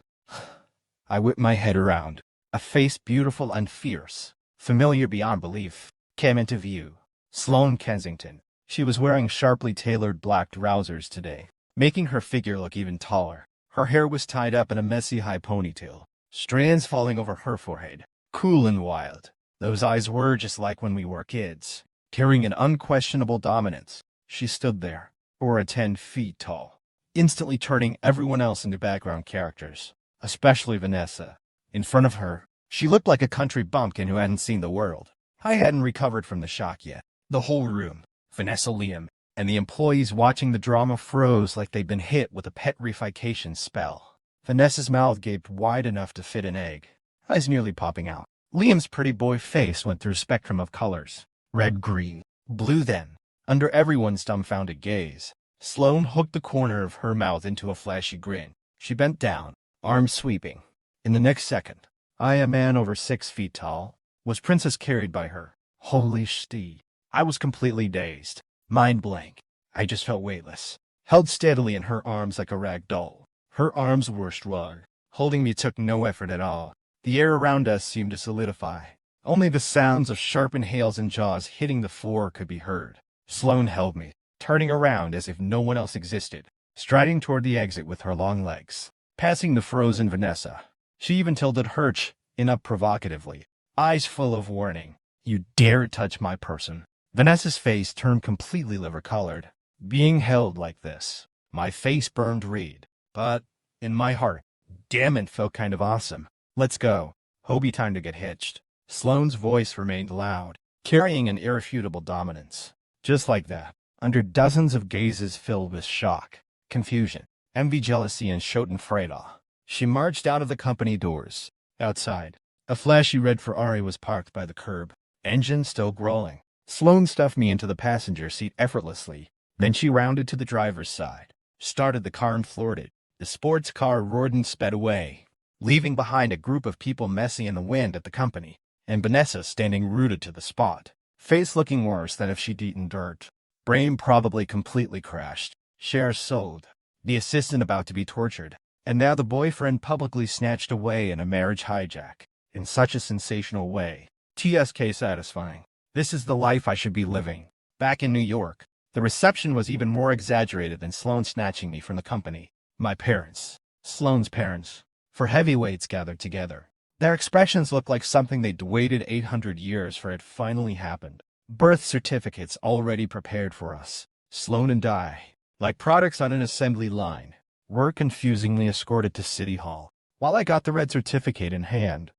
I whipped my head around. A face beautiful and fierce, familiar beyond belief, came into view. Sloane Kensington. She was wearing sharply tailored black trousers today, making her figure look even taller. Her hair was tied up in a messy high ponytail, strands falling over her forehead. Cool and wild. Those eyes were just like when we were kids. Carrying an unquestionable dominance, she stood there, or 10 feet tall, instantly turning everyone else into background characters, especially Vanessa. In front of her, she looked like a country bumpkin who hadn't seen the world. I hadn't recovered from the shock yet. The whole room, Vanessa, Liam, and the employees watching the drama froze like they'd been hit with a petrification spell. Vanessa's mouth gaped wide enough to fit an egg, eyes nearly popping out. Liam's pretty boy face went through a spectrum of colors. Red, green, blue. Then, under everyone's dumbfounded gaze, Sloane hooked the corner of her mouth into a flashy grin. She bent down, arms sweeping. In the next second, I, a man over 6 feet tall, was princess carried by her. Holy shit. I was completely dazed, mind blank. I just felt weightless, held steadily in her arms like a rag doll. Her arms were strong. Holding me took no effort at all. The air around us seemed to solidify. Only the sounds of sharp inhales and jaws hitting the floor could be heard. Sloane held me, turning around as if no one else existed, striding toward the exit with her long legs, passing the frozen Vanessa. She even tilted her chin up provocatively, eyes full of warning. You dare touch my person. Vanessa's face turned completely liver-colored. Being held like this, my face burned red. But, in my heart, damn it felt kind of awesome. Let's go. Hobie, time to get hitched. Sloane's voice remained loud, carrying an irrefutable dominance. Just like that, under dozens of gazes filled with shock, confusion, envy, jealousy, and schadenfreude, she marched out of the company doors. Outside, a flashy red Ferrari was parked by the curb, engine still growling. Sloane stuffed me into the passenger seat effortlessly. Then she rounded to the driver's side, started the car and floored it. The sports car roared and sped away, leaving behind a group of people messy in the wind at the company, and Vanessa standing rooted to the spot, face looking worse than if she'd eaten dirt. Brain probably completely crashed. Shares sold. The assistant about to be tortured. And now the boyfriend publicly snatched away in a marriage hijack. In such a sensational way. TSK satisfying. This is the life I should be living. Back in New York, the reception was even more exaggerated than Sloane snatching me from the company. My parents, Sloane's parents, for heavyweights gathered together. Their expressions looked like something they'd waited 800 years for it finally happened. Birth certificates already prepared for us. Sloane and I, like products on an assembly line, were confusingly escorted to City Hall. While I got the red certificate in hand,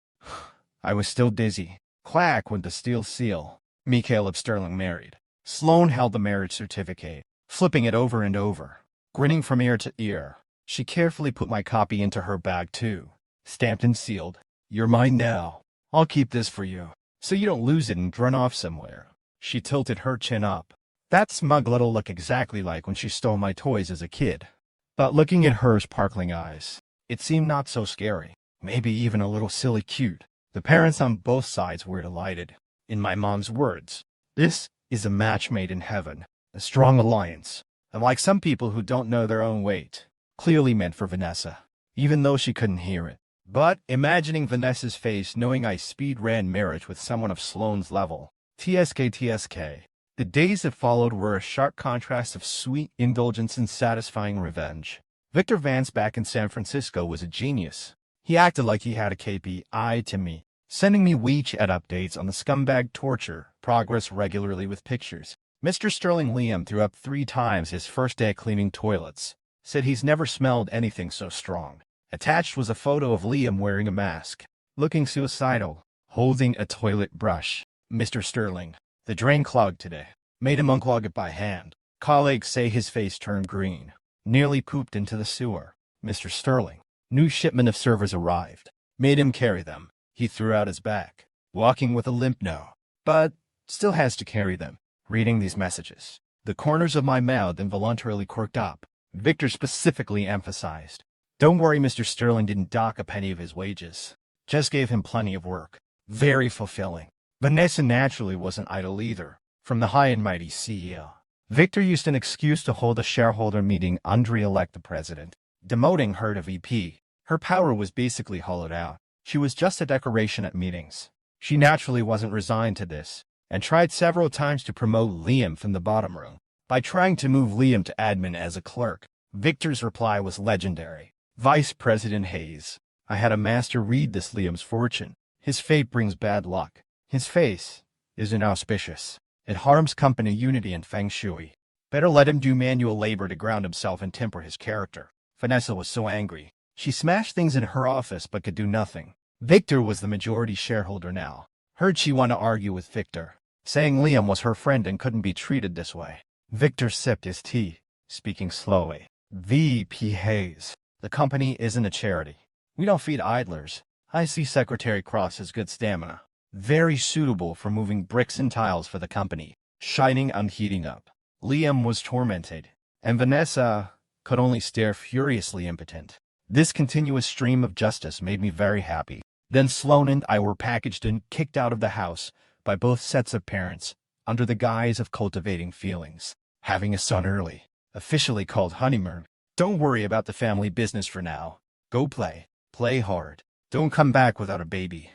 I was still dizzy. Clack went the steel seal. Me, Caleb Sterling, married. Sloane held the marriage certificate, flipping it over and over, grinning from ear to ear. She carefully put my copy into her bag too, stamped and sealed. You're mine now. I'll keep this for you, so you don't lose it and run off somewhere. She tilted her chin up. That smug little look exactly like when she stole my toys as a kid. But looking at her sparkling eyes, it seemed not so scary, maybe even a little silly cute. The parents on both sides were delighted. In my mom's words, this is a match made in heaven, a strong alliance, unlike some people who don't know their own weight. Clearly meant for Vanessa, even though she couldn't hear it. But imagining Vanessa's face knowing I speed ran marriage with someone of Sloane's level. TSK. The days that followed were a sharp contrast of sweet indulgence and satisfying revenge. Victor Vance back in San Francisco was a genius. He acted like he had a KPI to me, sending me WeChat updates on the scumbag torture progress regularly with pictures. Mr. Sterling Liam threw up 3 times his first day cleaning toilets. Said he's never smelled anything so strong. Attached was a photo of Liam wearing a mask, looking suicidal, holding a toilet brush. Mr. Sterling, the drain clogged today. Made him unclog it by hand. Colleagues say his face turned green. Nearly pooped into the sewer. Mr. Sterling, new shipment of servers arrived. Made him carry them. He threw out his back. Walking with a limp now, but still has to carry them. Reading these messages, the corners of my mouth involuntarily quirked up. Victor specifically emphasized, "Don't worry, Mr. Sterling didn't dock a penny of his wages. Just gave him plenty of work." Very fulfilling. Vanessa naturally wasn't idle either. From the high and mighty CEO, Victor used an excuse to hold a shareholder meeting and re-elect the president, demoting her to VP. Her power was basically hollowed out. She was just a decoration at meetings. She naturally wasn't resigned to this, and tried several times to promote Liam from the bottom room. By trying to move Liam to admin as a clerk, Victor's reply was legendary. Vice President Hayes, I had a master read this Liam's fortune. His fate brings bad luck. His face is inauspicious. It harms company unity and feng shui. Better let him do manual labor to ground himself and temper his character. Vanessa was so angry. She smashed things in her office but could do nothing. Victor was the majority shareholder now. Heard she wanted to argue with Victor, saying Liam was her friend and couldn't be treated this way. Victor sipped his tea, speaking slowly. VP Hayes, the company isn't a charity. We don't feed idlers. I see Secretary Cross has good stamina. Very suitable for moving bricks and tiles for the company. Shining and heating up. Liam was tormented, and Vanessa could only stare furiously impotent. This continuous stream of justice made me very happy. Then Sloane and I were packaged and kicked out of the house by both sets of parents, under the guise of cultivating feelings. Having a son early, officially called honeymoon. Don't worry about the family business for now. Go play. Play hard. Don't come back without a baby.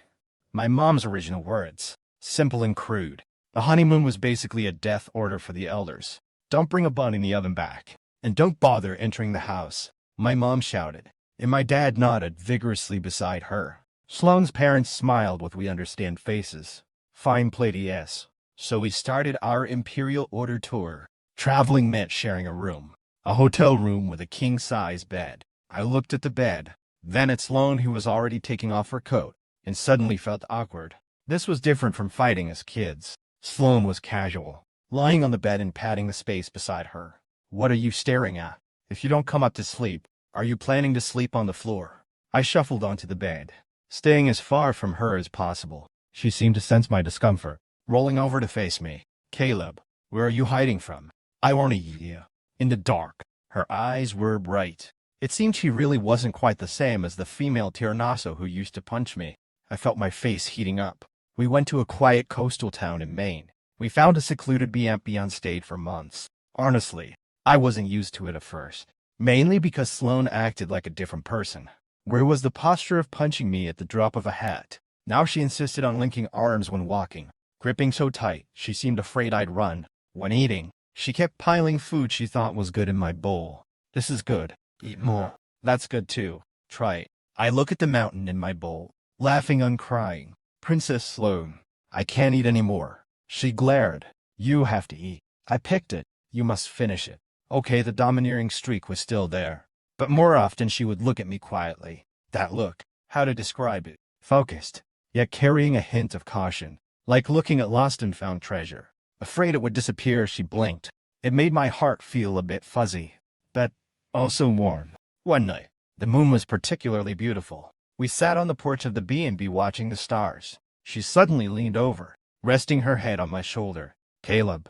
My mom's original words. Simple and crude. The honeymoon was basically a death order for the elders. Don't bring a bun in the oven back. And don't bother entering the house. My mom shouted, and my dad nodded vigorously beside her. Sloane's parents smiled with we understand faces. Fine play, yes. So we started our Imperial Order tour. Traveling meant sharing a room. A hotel room with a king-size bed. I looked at the bed, then at Sloane, who was already taking off her coat, and suddenly felt awkward. This was different from fighting as kids. Sloane was casual, lying on the bed and patting the space beside her. What are you staring at? If you don't come up to sleep, are you planning to sleep on the floor? I shuffled onto the bed, staying as far from her as possible. She seemed to sense my discomfort, rolling over to face me. Caleb, where are you hiding from? I want to eat you. In the dark. Her eyes were bright. It seemed she really wasn't quite the same as the female Tyrannosaur who used to punch me. I felt my face heating up. We went to a quiet coastal town in Maine. We found a secluded B&B unstayed for months. Honestly, I wasn't used to it at first. mainly because Sloane acted like a different person. Where was the posture of punching me at the drop of a hat? Now she insisted on linking arms when walking, gripping so tight she seemed afraid I'd run. When eating, she kept piling food she thought was good in my bowl. This is good. Eat more. That's good too. Try it. I look at the mountain in my bowl, laughing and crying. Princess Sloane, I can't eat anymore. She glared. You have to eat. I picked it. You must finish it. Okay, the domineering streak was still there. But more often she would look at me quietly. That look, how to describe it? Focused, yet carrying a hint of caution, like looking at lost and found treasure. Afraid it would disappear, she blinked. It made my heart feel a bit fuzzy, but also warm. One night, the moon was particularly beautiful. We sat on the porch of the B&B watching the stars. She suddenly leaned over, resting her head on my shoulder. Caleb,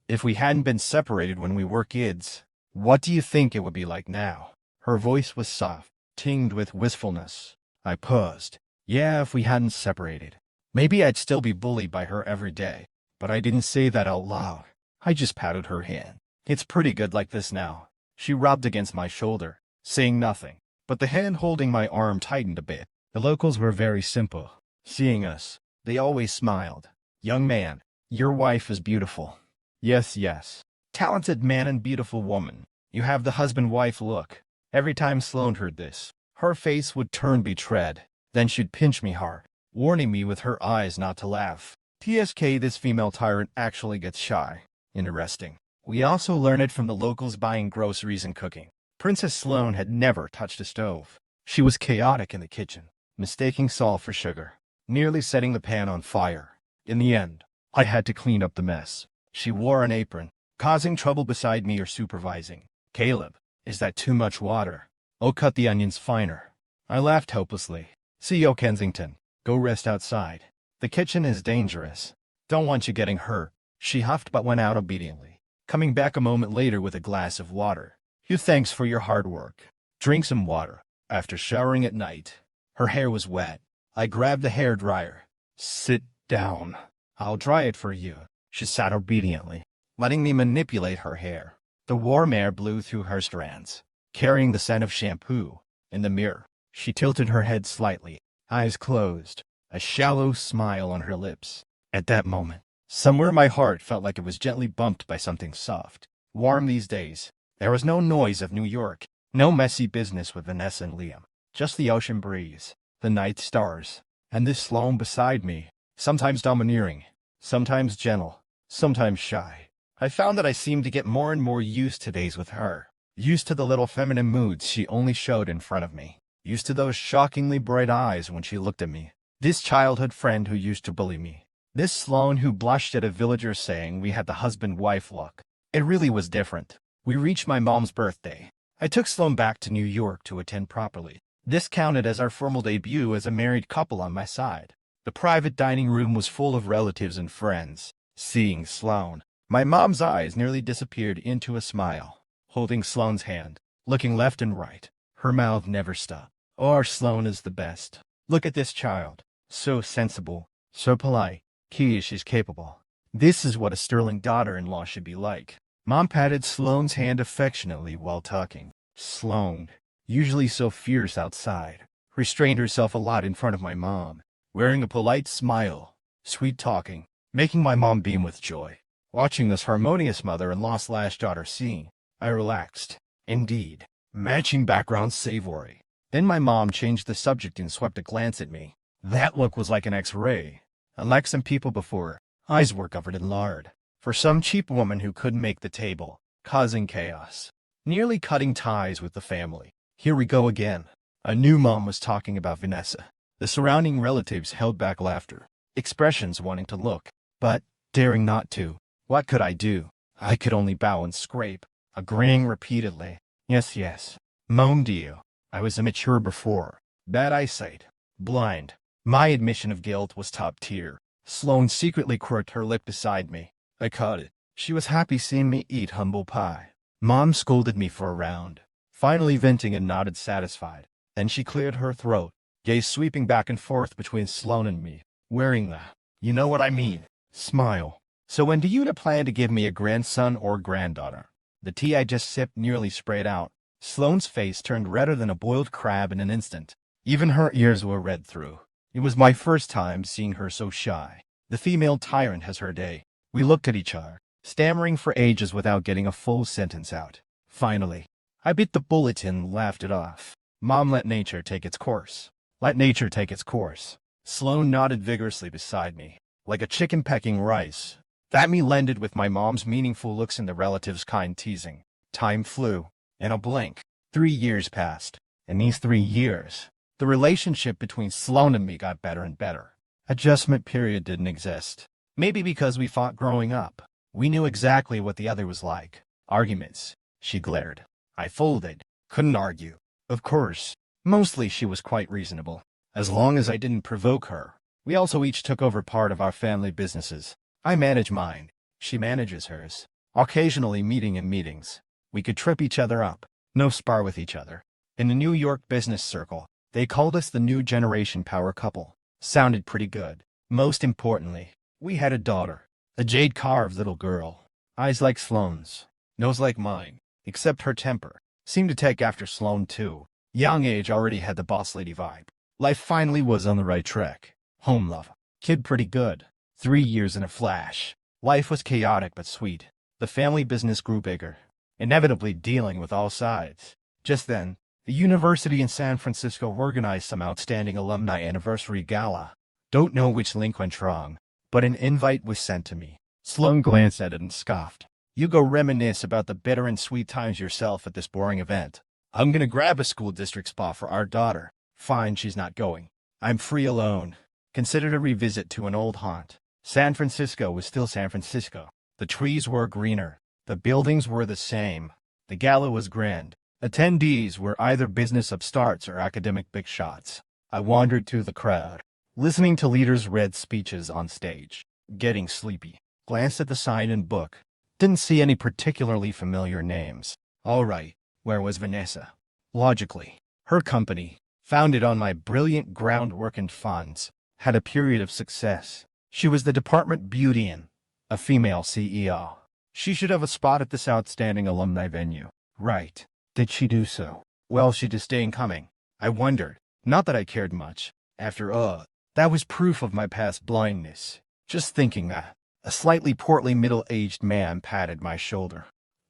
if we hadn't been separated when we were kids, what do you think it would be like now? Her voice was soft, tinged with wistfulness. I paused. Yeah, if we hadn't separated. Maybe I'd still be bullied by her every day. But I didn't say that out loud. I just patted her hand. It's pretty good like this now. She rubbed against my shoulder, saying nothing. But the hand holding my arm tightened a bit. The locals were very simple. Seeing us, they always smiled. Young man, your wife is beautiful. Yes, yes. Talented man and beautiful woman. You have the husband-wife look. Every time Sloane heard this, her face would turn betrayed. Then she'd pinch me hard, warning me with her eyes not to laugh. TSK, this female tyrant actually gets shy. Interesting. We also learned it from the locals buying groceries and cooking. Princess Sloane had never touched a stove. She was chaotic in the kitchen, mistaking salt for sugar, nearly setting the pan on fire. In the end, I had to clean up the mess. She wore an apron, causing trouble beside me or supervising. Caleb, is that too much water? Oh, cut the onions finer. I laughed hopelessly. See you, Kensington. Go rest outside. The kitchen is dangerous. Don't want you getting hurt. She huffed but went out obediently, coming back a moment later with a glass of water. You thanks for your hard work. Drink some water. After showering at night, her hair was wet. I grabbed the hairdryer. Sit down. I'll dry it for you. She sat obediently, letting me manipulate her hair. The warm air blew through her strands, carrying the scent of shampoo. In the mirror, she tilted her head slightly, eyes closed, a shallow smile on her lips. At that moment, somewhere my heart felt like it was gently bumped by something soft, warm these days. There was no noise of New York, no messy business with Vanessa and Liam, just the ocean breeze, the night stars, and this Sloane beside me, sometimes domineering, sometimes gentle, sometimes shy. I found that I seemed to get more and more used to days with her, used to the little feminine moods she only showed in front of me, used to those shockingly bright eyes when she looked at me. This childhood friend who used to bully me. This Sloane who blushed at a villager saying we had the husband-wife look. It really was different. We reached my mom's birthday. I took Sloane back to New York to attend properly. This counted as our formal debut as a married couple on my side. The private dining room was full of relatives and friends. Seeing Sloane, my mom's eyes nearly disappeared into a smile. Holding Sloane's hand, looking left and right, her mouth never stopped. Oh, our Sloane is the best. Look at this child. So sensible, so polite. She's capable. This is what a sterling daughter-in-law should be like. Mom patted Sloane's hand affectionately while talking. Sloane, usually so fierce outside, restrained herself a lot in front of my mom, wearing a polite smile, sweet-talking, making my mom beam with joy. Watching this harmonious mother-in-law/daughter scene, I relaxed. Indeed, matching background savory. Then my mom changed the subject and swept a glance at me. That look was like an X-ray. Unlike some people before, eyes were covered in lard. For some cheap woman who couldn't make the table, causing chaos. Nearly cutting ties with the family. Here we go again. A new mom was talking about Vanessa. The surrounding relatives held back laughter, expressions wanting to look, but daring not to. What could I do? I could only bow and scrape, agreeing repeatedly. Yes, yes. Moaned you. I was immature before. Bad eyesight. Blind. My admission of guilt was top tier. Sloane secretly quirked her lip beside me. I caught it. She was happy seeing me eat humble pie. Mom scolded me for a round, finally venting and nodded satisfied. Then she cleared her throat, gaze sweeping back and forth between Sloane and me, wearing the, you know what I mean, smile. So when do you plan to give me a grandson or granddaughter? The tea I just sipped nearly sprayed out. Sloane's face turned redder than a boiled crab in an instant. Even her ears were red through. It was my first time seeing her so shy. The female tyrant has her day. We looked at each other, stammering for ages without getting a full sentence out. Finally, I bit the bullet and laughed it off. Mom, let nature take its course. Let nature take its course. Sloane nodded vigorously beside me, like a chicken pecking rice. That me blended with my mom's meaningful looks and the relatives' kind teasing. Time flew. In a blink, 3 years passed. In these 3 years, the relationship between Sloane and me got better and better. Adjustment period didn't exist. Maybe because we fought growing up. We knew exactly what the other was like. Arguments. She glared. I folded. Couldn't argue. Of course. Mostly she was quite reasonable. As long as I didn't provoke her. We also each took over part of our family businesses. I manage mine. She manages hers. Occasionally meeting in meetings. We could trip each other up. No spar with each other. In the New York business circle, they called us the new generation power couple. Sounded pretty good. Most importantly, we had a daughter. A jade-carved little girl. Eyes like Sloane's. Nose like mine. Except her temper. Seemed to take after Sloane too. Young age already had the boss lady vibe. Life finally was on the right track. Home love. Kid pretty good. 3 years in a flash. Life was chaotic but sweet. The family business grew bigger. Inevitably dealing with all sides. Just then, the university in San Francisco organized some outstanding alumni anniversary gala. Don't know which link went wrong, but an invite was sent to me. Sloane glanced at it and scoffed. You go reminisce about the bitter and sweet times yourself at this boring event. I'm gonna grab a school district spot for our daughter. Fine, she's not going. I'm free alone. Considered a revisit to an old haunt. San Francisco was still San Francisco. The trees were greener. The buildings were the same. The gala was grand. Attendees were either business upstarts or academic big shots. I wandered through the crowd, listening to leaders read speeches on stage. Getting sleepy. Glanced at the sign and book. Didn't see any particularly familiar names. All right, where was Vanessa? Logically, her company, founded on my brilliant groundwork and funds, had a period of success. She was the department beautician, a female CEO. She should have a spot at this outstanding alumni venue. Right. Did she do so? Well, she just ain't coming. I wondered. Not that I cared much. After all, that was proof of my past blindness. Just thinking that. A slightly portly middle-aged man patted my shoulder.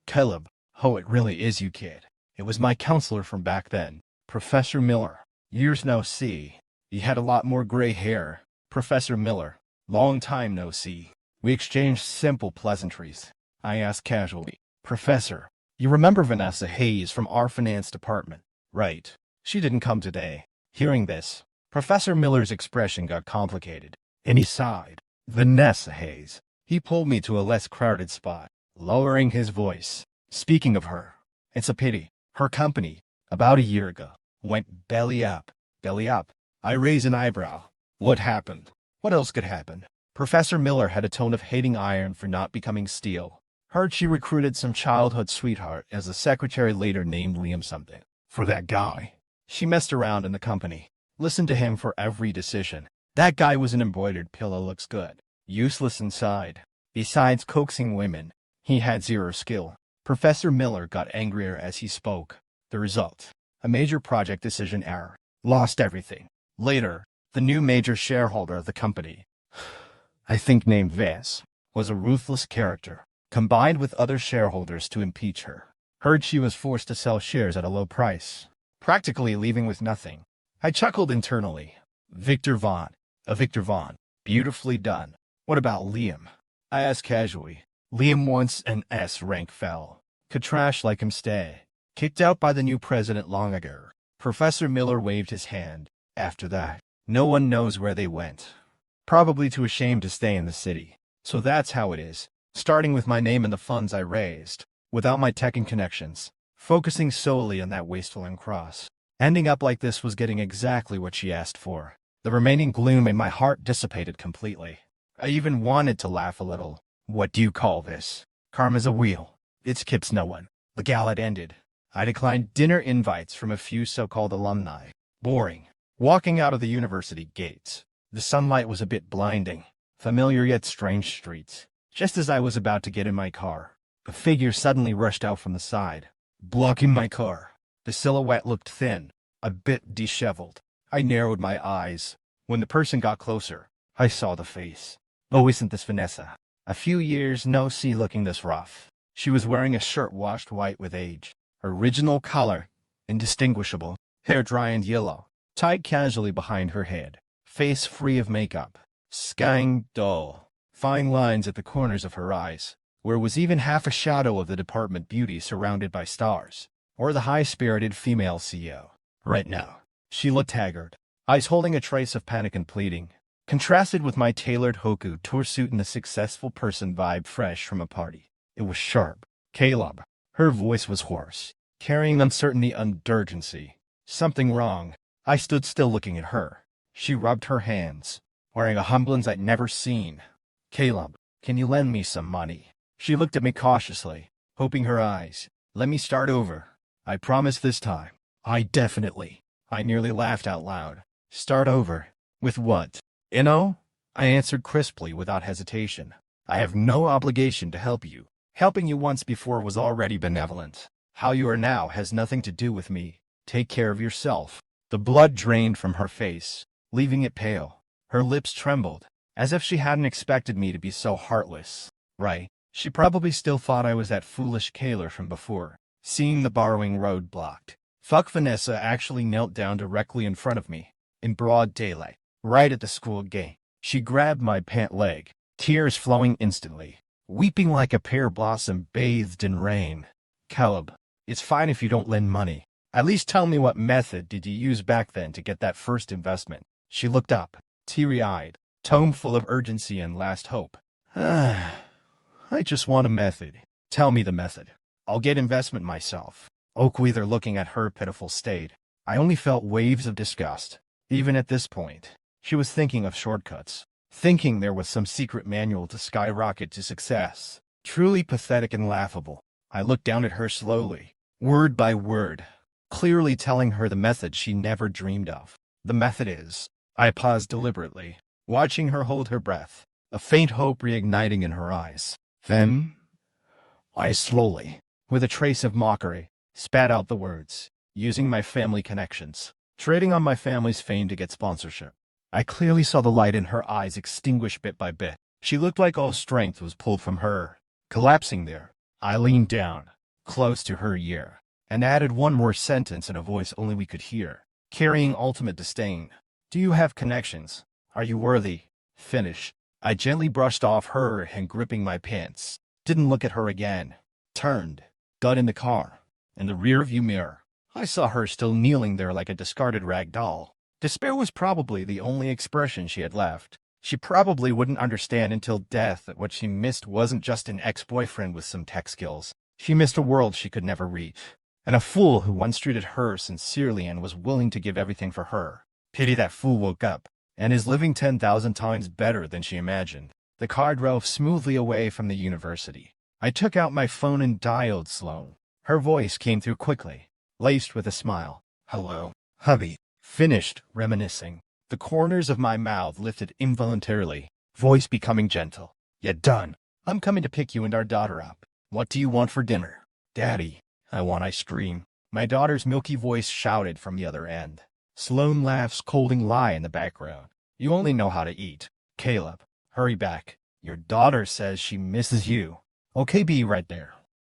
Caleb, oh, it really is you, kid. It was my counselor from back then, Professor Miller. Years no see. He had a lot more gray hair. Professor Miller. Long time no see. We exchanged simple pleasantries. I asked casually, Professor, you remember Vanessa Hayes from our finance department? Right. She didn't come today. Hearing this, Professor Miller's expression got complicated, and he sighed. Vanessa Hayes. He pulled me to a less crowded spot, lowering his voice. Speaking of her, it's a pity. Her company, about a year ago, went belly up. Belly up. I raised an eyebrow. What happened? What else could happen? Professor Miller had a tone of hating iron for not becoming steel. Heard she recruited some childhood sweetheart as the secretary later named Liam something. For that guy. She messed around in the company. Listened to him for every decision. That guy was an embroidered pillow looks good. Useless inside. Besides coaxing women, he had zero skill. Professor Miller got angrier as he spoke. The result. A major project decision error. Lost everything. Later, the new major shareholder of the company, I think named Vance, was a ruthless character. Combined with other shareholders to impeach her. Heard she was forced to sell shares at a low price, practically leaving with nothing. I chuckled internally. Victor Vaughn. A Victor Vaughn. Beautifully done. What about Liam? I asked casually. Liam once an S-rank fell. Could trash like him stay. Kicked out by the new president long ago. Professor Miller waved his hand. After that, no one knows where they went. Probably too ashamed to stay in the city. So that's how it is. Starting with my name and the funds I raised, without my tech and connections, focusing solely on that wasteful and cross. Ending up like this was getting exactly what she asked for. The remaining gloom in my heart dissipated completely. I even wanted to laugh a little. What do you call this? Karma's a wheel. It skips no one. The gala had ended. I declined dinner invites from a few so-called alumni. Boring. Walking out of the university gates. The sunlight was a bit blinding. Familiar yet strange streets. Just as I was about to get in my car, A figure suddenly rushed out from the side, blocking my car. The silhouette looked thin, a bit disheveled. I narrowed my eyes. When the person got closer, I saw the face. Oh, isn't this Vanessa? A few years no see looking this rough. She was wearing a shirt washed white with age. Original color, indistinguishable, hair dry and yellow, tied casually behind her head, face free of makeup, skying dull, fine lines at the corners of her eyes, where was even half a shadow of the department beauty surrounded by stars, or the high-spirited female CEO. Right now, she looked haggard, eyes holding a trace of panic and pleading, contrasted with my tailored Hoku tour suit and the successful person vibe fresh from a party. It was sharp. Caleb. Her voice was hoarse, carrying uncertainty and urgency. Something wrong. I stood still looking at her. She rubbed her hands, wearing a humblance I'd never seen. Caleb, can you lend me some money? She looked at me cautiously, hoping her eyes. Let me start over. I promise this time. I definitely. I nearly laughed out loud. Start over? With what? You know? I answered crisply without hesitation. I have no obligation to help you. Helping you once before was already benevolent. How you are now has nothing to do with me. Take care of yourself. The blood drained from her face, leaving it pale. Her lips trembled, as if she hadn't expected me to be so heartless. Right. She probably still thought I was that foolish Kaler from before, seeing the borrowing road blocked. Fuck Vanessa actually knelt down directly in front of me, in broad daylight, right at the school gate. She grabbed my pant leg, tears flowing instantly, weeping like a pear blossom bathed in rain. Caleb, it's fine if you don't lend money. At least tell me what method did you use back then to get that first investment. She looked up, teary-eyed, tone full of urgency and last hope. I just want a method. Tell me the method. I'll get investment myself. Oakweather looking at her pitiful state. I only felt waves of disgust. Even at this point, she was thinking of shortcuts. Thinking there was some secret manual to skyrocket to success. Truly pathetic and laughable. I looked down at her slowly, word by word, clearly telling her the method she never dreamed of. The method is... I paused deliberately, watching her hold her breath, a faint hope reigniting in her eyes. Then, I slowly, with a trace of mockery, spat out the words, using my family connections, trading on my family's fame to get sponsorship. I clearly saw the light in her eyes extinguish bit by bit. She looked like all strength was pulled from her, collapsing there. I leaned down, close to her ear, and added one more sentence in a voice only we could hear, carrying ultimate disdain. Do you have connections? Are you worthy? Finish. I gently brushed off her and gripping my pants. Didn't look at her again. Turned. Got in the car. In the rearview mirror, I saw her still kneeling there like a discarded rag doll. Despair was probably the only expression she had left. She probably wouldn't understand until death that what she missed wasn't just an ex-boyfriend with some tech skills. She missed a world she could never reach. And a fool who once treated her sincerely and was willing to give everything for her. Pity that fool woke up, and is living 10,000 times better than she imagined. The car drove smoothly away from the university. I took out my phone and dialed Sloan. Her voice came through quickly, laced with a smile. Hello, hubby. Finished, reminiscing. The corners of my mouth lifted involuntarily, voice becoming gentle. You're done. I'm coming to pick you and our daughter up. What do you want for dinner? Daddy, I want ice cream. My daughter's milky voice shouted from the other end. Sloan laughed, scolding lie in the background. You only know how to eat. Caleb, hurry back. Your daughter says she misses you. Okay, be right there.